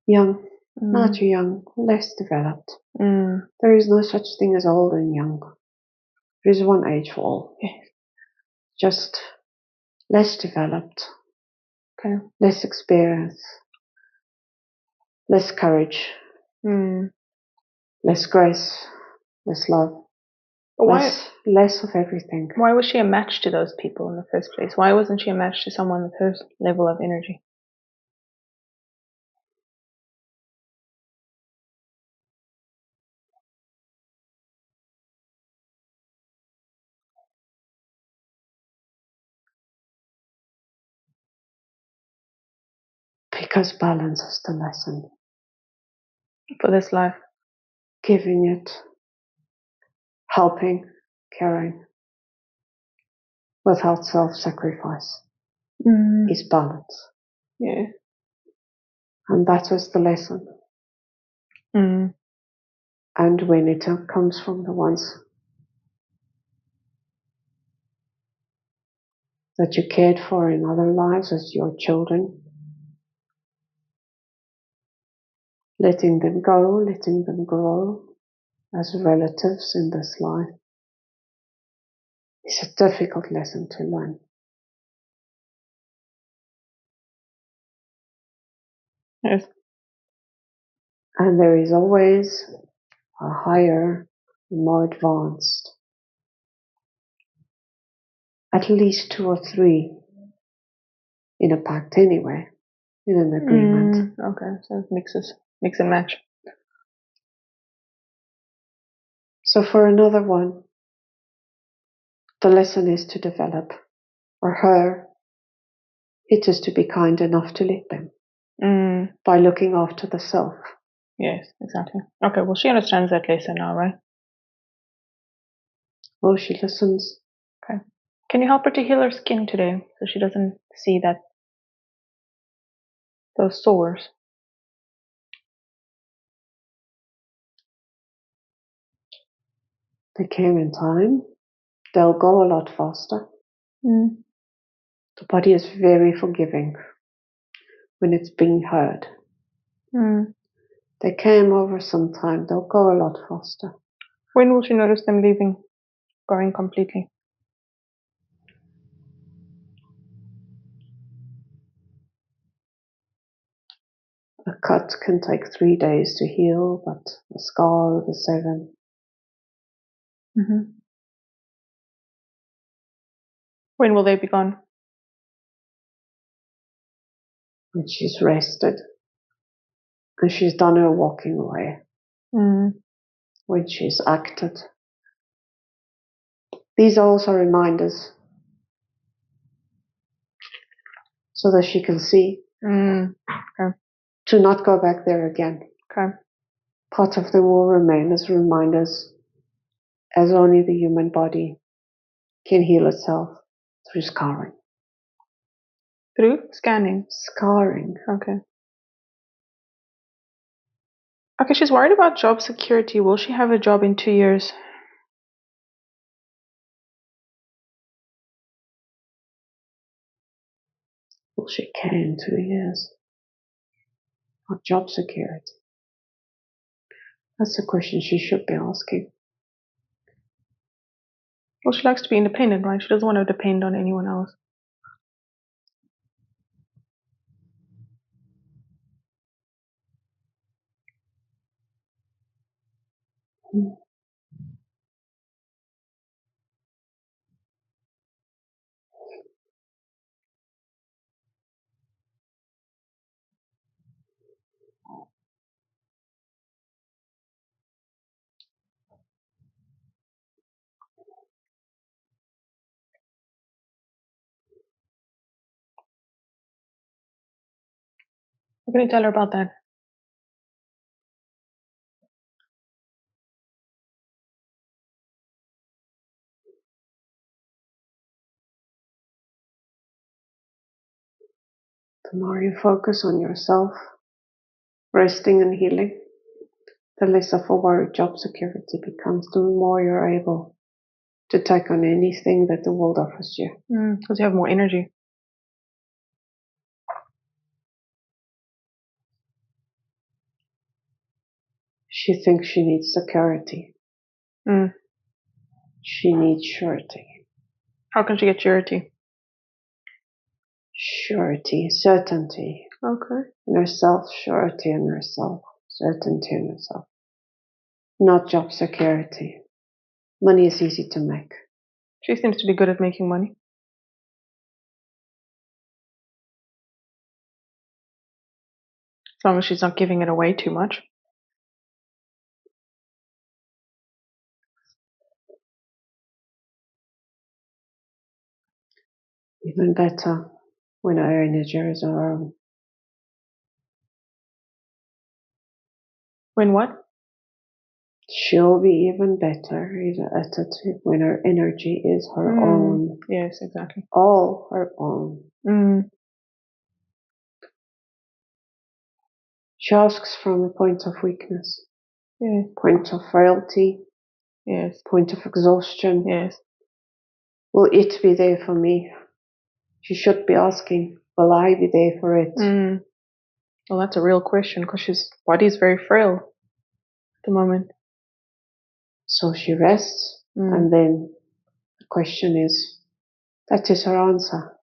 young, not too young, less developed. There is no such thing as old and young. There is one age for all. Yes. Just less developed, less experience, less courage, less grace, less love, less of everything. Why was she a match to those people in the first place? Why wasn't she a match to someone with her level of energy? Because balance is the lesson. For this life. Giving it, helping, caring, without self-sacrifice is balance. Yeah. And that was the lesson. And when it comes from the ones that you cared for in other lives as your children, letting them go, letting them grow as relatives in this life is a difficult lesson to learn. Yes. And there is always a higher, more advanced, at least 2 or 3 in a pact anyway, in an agreement. Okay, so mix and match. So for another one, the lesson is to develop. For her, it is to be kind enough to let them by looking after the self. Yes, exactly. Okay, well, she understands that lesson now, right? Oh, she listens. Okay. Can you help her to heal her skin today so she doesn't see those sores? They came in time. They'll go a lot faster. The body is very forgiving when it's being heard. They came over some time. They'll go a lot faster. When will she notice them leaving, going completely? A cut can take 3 days to heal, but a scar over 7. When will they be gone? When she's rested and she's done her walking away. When she's acted. These are also reminders so that she can see to not go back there again. Part of them will remain as reminders, as only the human body can heal itself through scarring. Through scanning? Scarring. Okay. Okay, she's worried about job security. Will she have a job in 2 years? Will she care in 2 years? What job security? That's a question she should be asking. Well, she likes to be independent, right? She doesn't want to depend on anyone else. What can you tell her about that? The more you focus on yourself, resting and healing, the less of a worry job security becomes, the more you're able to take on anything that the world offers you. Because you have more energy. She thinks she needs security. She needs surety. How can she get surety? Surety, certainty. Okay. In herself, surety in herself, certainty in herself. Not job security. Money is easy to make. She seems to be good at making money. As long as she's not giving it away too much. Even better when our energy is our own. When what? She'll be even better at it when her energy is her own. Yes, exactly. All her own. She asks from a point of weakness, point of frailty, point of exhaustion. Yes. Will it be there for me? She should be asking, will I be there for it? Well, that's a real question because her body is very frail at the moment. So she rests, and then the question is, that is her answer.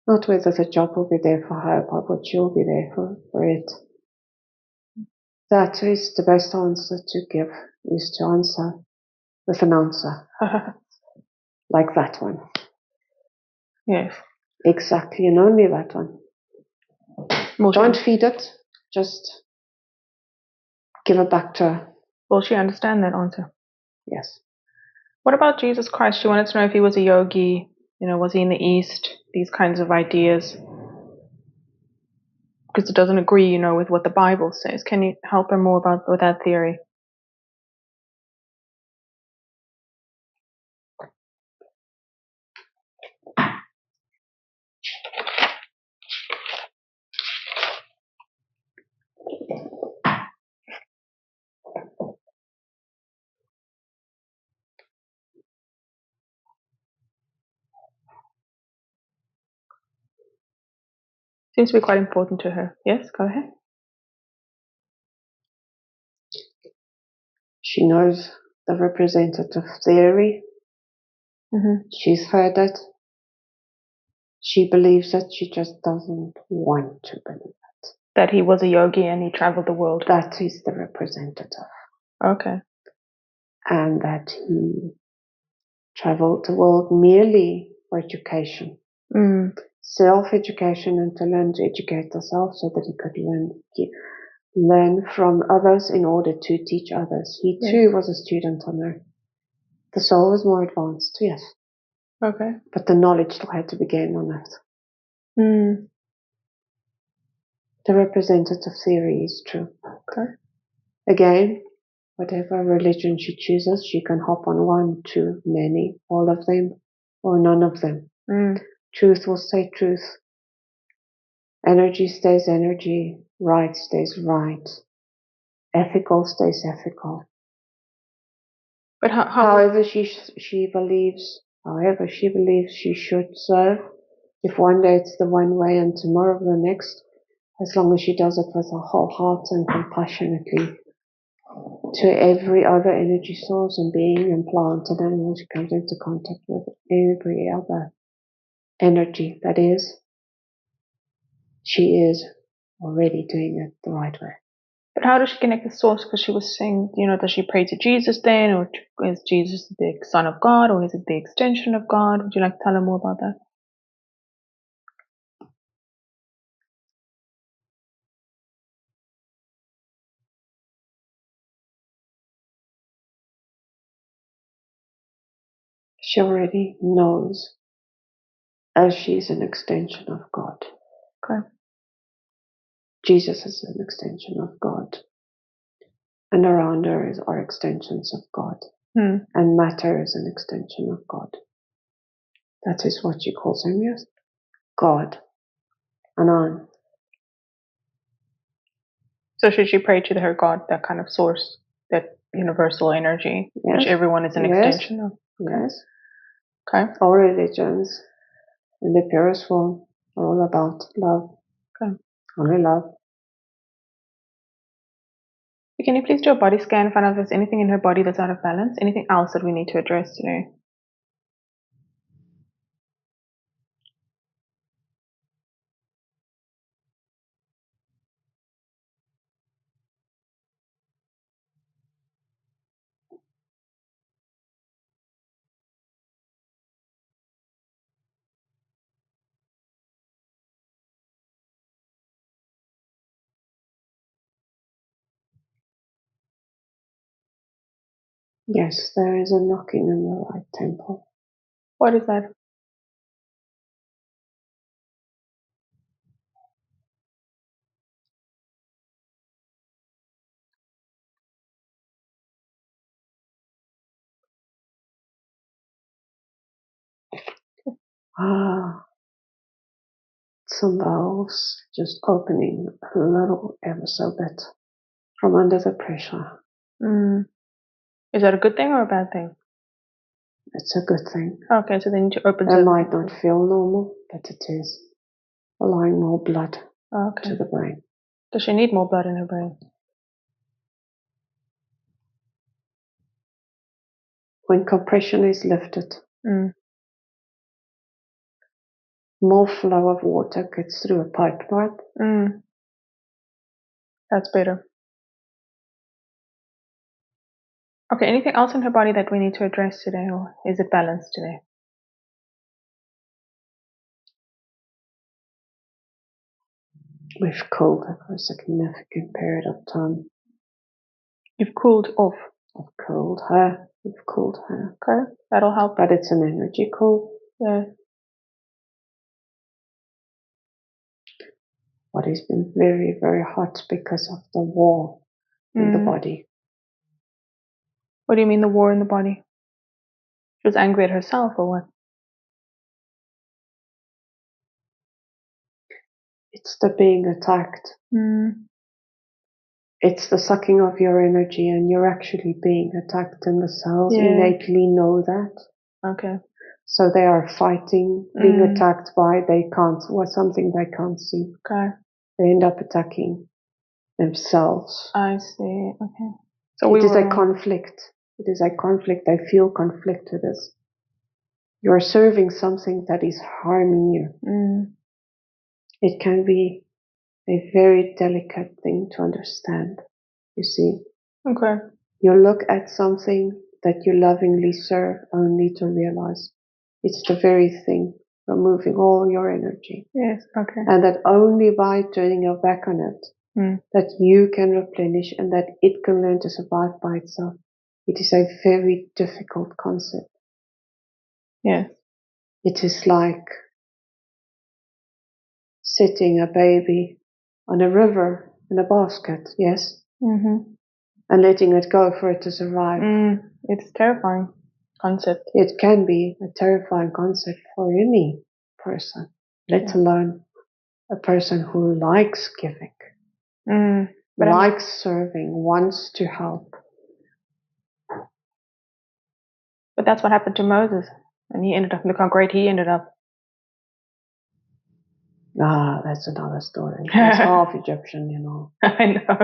Not whether the job will be there for her, but what she'll be there for it. That is the best answer to give, is to answer with an answer. Like that one. Yes. Exactly, and only that one. Don't feed it, just give it back to her. Will she understand that answer? Yes. What about Jesus Christ? She wanted to know if he was a yogi, was he in the East? These kinds of ideas. Because it doesn't agree, with what the Bible says. Can you help her more with that theory? Seems to be quite important to her. Yes, go ahead. She knows the representative theory. She's heard it. She believes it. She just doesn't want to believe it. That he was a yogi and he traveled the world. That is the representative. Okay. And that he traveled the world merely for education. Self-education, and to learn to educate herself so that he could learn from others in order to teach others. He too was a student on earth. The soul was more advanced, yes. Okay. But the knowledge still had to be gained on earth. The representative theory is true. Okay. Again, whatever religion she chooses, she can hop on one, two, many, all of them, or none of them. Truth will stay truth. Energy stays energy. Right stays right. Ethical stays ethical. But however she believes she should serve, if one day it's the one way and tomorrow the next, as long as she does it with her whole heart and compassionately, to every other energy source and being and plant and animal she comes into contact with, every other energy that is, she is already doing it the right way. But how does she connect the source? Because she was saying, does she pray to Jesus then? Or is Jesus the Son of God? Or is it the extension of God? Would you like to tell her more about that? She already knows as she's an extension of God. Okay. Jesus is an extension of God. And around her are extensions of God. And matter is an extension of God. That is what she calls him, yes? God. Anan. So should she pray to her God, that kind of source, that universal energy, yes. which everyone is an extension of? Okay. Yes. Okay. All religions, in the purest form, are all about love. Okay. Only love. Can you please do a body scan and find out if there's anything in her body that's out of balance? Anything else that we need to address today? Yes, there is a knocking in the right temple. What is that? Some valves just opening a little ever so bit from under the pressure. Is that a good thing or a bad thing? It's a good thing. Okay, so they need to open. It might not feel normal, but it is allowing more blood to the brain. Does she need more blood in her brain? When compression is lifted, more flow of water gets through a pipe, right? That's better. Okay, anything else in her body that we need to address today, or is it balanced today? We've cooled her for a significant period of time. You've cooled off? I've cooled her. We've cooled her. Okay, that'll help. But it's an energy cool. Yeah. Body's been very, very hot because of the war in the body. What do you mean the war in the body? She was angry at herself or what? It's the being attacked. It's the sucking of your energy and you're actually being attacked, and the cells innately know that. Okay. So they are fighting, being attacked by something they can't see. Okay. They end up attacking themselves. I see. Okay. So it is a conflict. It is a conflict. They feel conflict with this. You're serving something that is harming you. It can be a very delicate thing to understand, you see. Okay. You look at something that you lovingly serve only to realize it's the very thing removing all your energy. Yes, okay. And that only by turning your back on it, that you can replenish and that it can learn to survive by itself. It is a very difficult concept. Yes. It is like setting a baby on a river in a basket, yes? And letting it go for it to survive. It's a terrifying concept. It can be a terrifying concept for any person, let alone a person who likes giving, likes serving, wants to help. But that's what happened to Moses. And he ended up, look how great he ended up. That's another story. He's half Egyptian, you know. I know.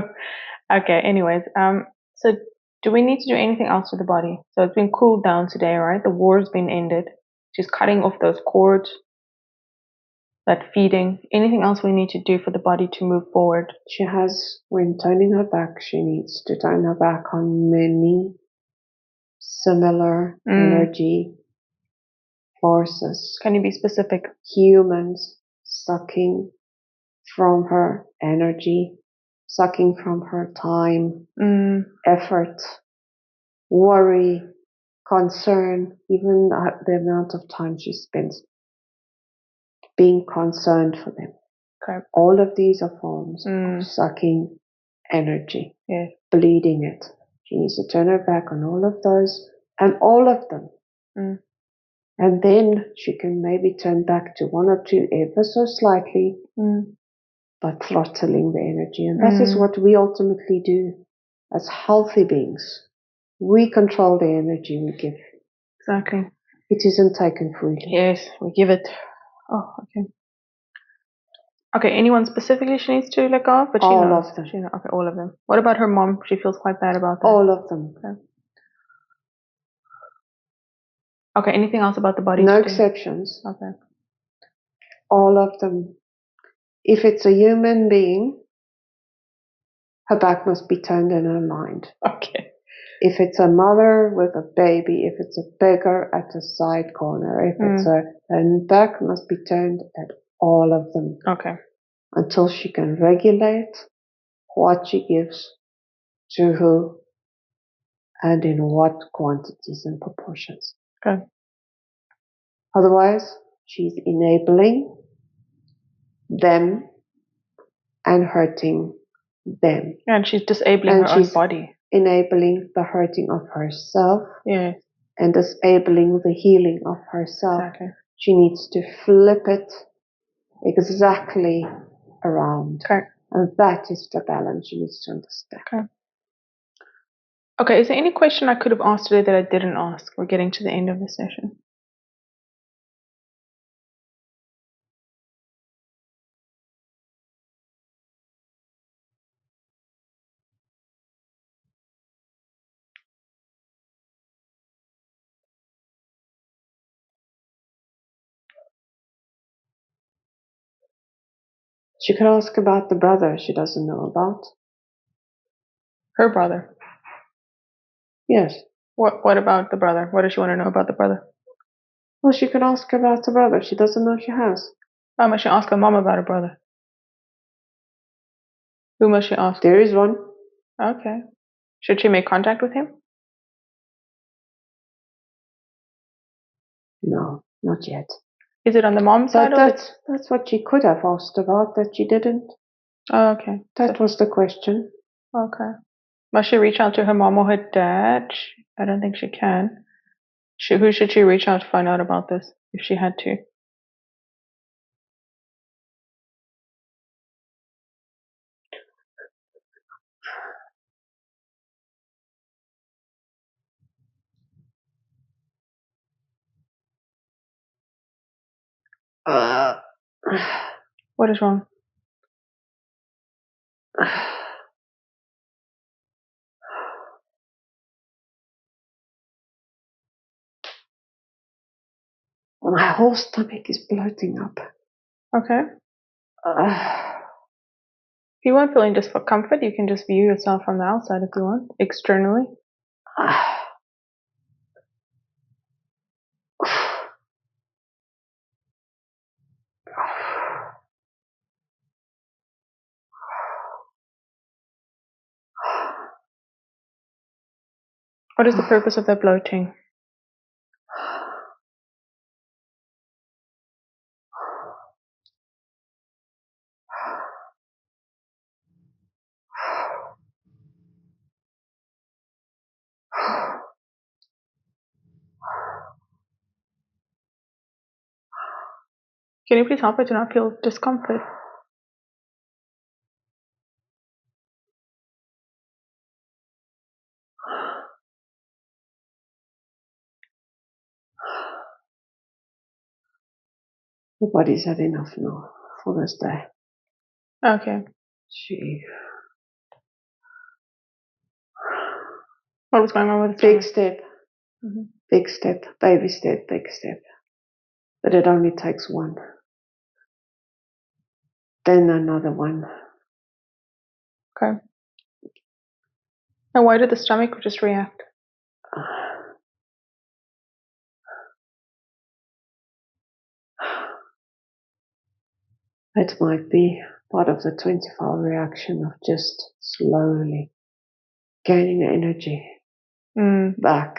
Okay, anyways. So Do we need to do anything else to the body? So it's been cooled down today, right? The war's been ended. She's cutting off those cords, that feeding. Anything else we need to do for the body to move forward? She has, when turning her back, she needs to turn her back on many similar energy forces. Can you be specific? Humans sucking from her energy, sucking from her time, effort, worry, concern, even the amount of time she spends being concerned for them. Okay. All of these are forms of sucking energy, yes. bleeding it. She needs to turn her back on all of those and all of them. And then she can maybe turn back to one or two ever so slightly, but throttling the energy. And that is what we ultimately do as healthy beings. We control the energy we give. Exactly. It isn't taken freely. Yes, we give it. Oh, okay. Okay, anyone specifically she needs to let go of? But she all knows. of them. Okay, all of them. What about her mom? She feels quite bad about that. All of them. Okay, anything else about the body? No exceptions. Okay. All of them. If it's a human being, her back must be turned in her mind. Okay. If it's a mother with a baby, if it's a beggar at a side corner, if it's her back must be turned at all of them. Okay. Until she can regulate what she gives to who and in what quantities and proportions. Okay. Otherwise, she's enabling them and hurting them. And she's disabling her own body. Enabling the hurting of herself. Yes. And disabling the healing of herself. Exactly. She needs to flip it exactly around. Okay. And that is the balance she needs to understand. Okay. Okay, is there any question I could have asked today that I didn't ask? We're getting to the end of the session. She could ask about the brother she doesn't know about. Her brother? Yes. What about the brother? What does she want to know about the brother? Well, she could ask about the brother she doesn't know she has. Why must she ask her mom about her brother? Who must she ask? There is one. Okay. Should she make contact with him? No, not yet. Is it on the mom's side? That's what she could have asked about that she didn't. Oh, okay. That was the question. Okay. Must she reach out to her mom or her dad? I don't think she can. Who should she reach out to find out about this if she had to? What is wrong? My whole stomach is bloating up. Okay. If you want feeling discomfort, you can just view yourself from the outside if you want, externally. What is the purpose of that bloating? Can you please help her to not feel discomfort? The body's had enough now for this day. Okay. She What was going on with the Big stomach? step, big step, baby step, big step. But it only takes one. Then another one. Okay. And why did the stomach just react? It might be part of the 24-hour reaction of just slowly gaining energy back.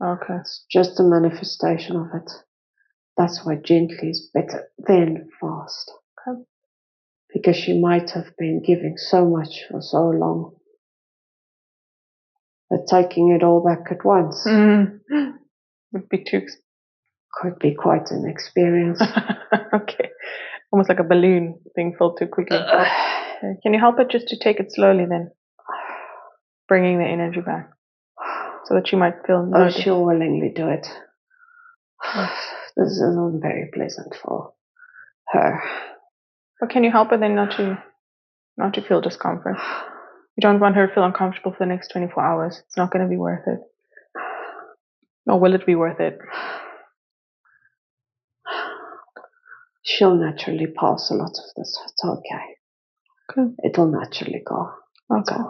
Okay. It's just a manifestation of it. That's why gently is better than fast. Okay. Because she might have been giving so much for so long that taking it all back at once would be too. could be quite an experience. Okay. Almost like a balloon being filled too quickly. Okay. Can you help it just to take it slowly then? Bringing the energy back. So that she might feel Oh, she'll willingly do it. This isn't very pleasant for her. But can you help her then not to feel discomfort? You don't want her to feel uncomfortable for the next 24 hours. It's not going to be worth it. Or will it be worth it? She'll naturally pass a lot of this. It's okay. Okay. It'll naturally go. It's Okay. all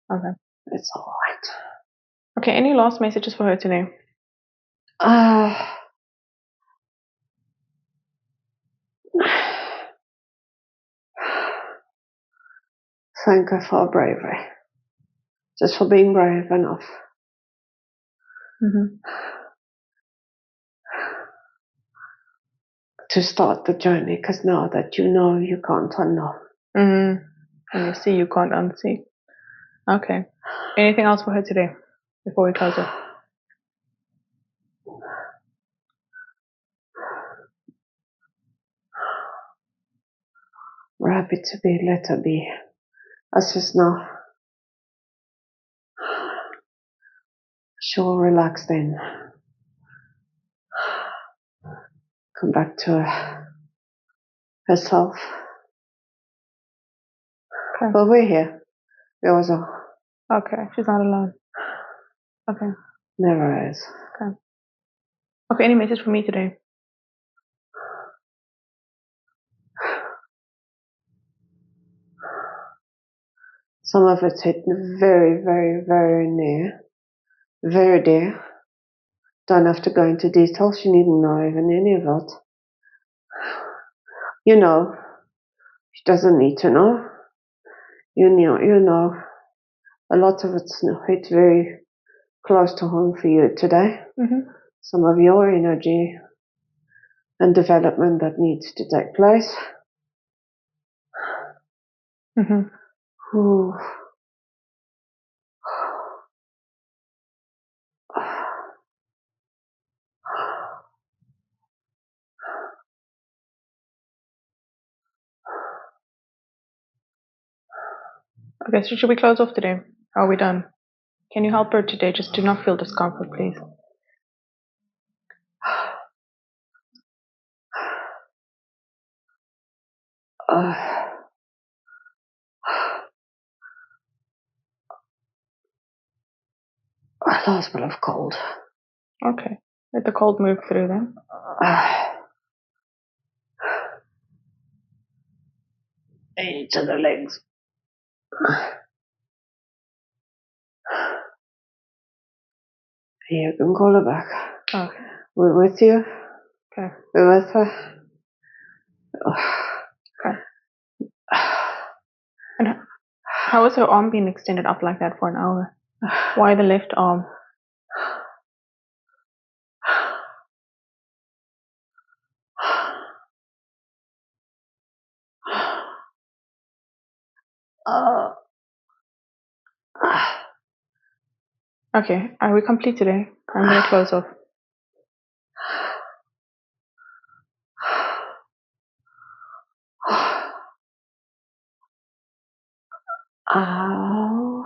right. Okay. It's all right. Okay, any last messages for her today? Thank her for her bravery. Just for being brave enough. To start the journey, because now that you know, you can't unknow. And you see, you can't unsee. Okay. Anything else for her today before we close it? We're happy to be, let her be. As just now. She'll relax then. Come back to herself. Okay. But we're here. We always are. Okay, she's not alone. Okay. Never is. Okay. Okay, any message for me today? Some of it's hit very, very, very near. Very dear. Don't have to go into details. You needn't know even any of it. You know. She doesn't need to know. You know. A lot of it's hit very close to home for you today. Some of your energy and development that needs to take place. Ooh. Okay, so should we close off today? Are we done? Can you help her today? Just do not feel discomfort, please. I lost a bit of cold. Okay. Let the cold move through then. Each of the legs. You can call her back. Okay. We're with you. Okay. We're with her. Okay. And how is her arm being extended up like that for an hour? Why the left arm? Okay, are we complete today? I'm going to close off. Ow.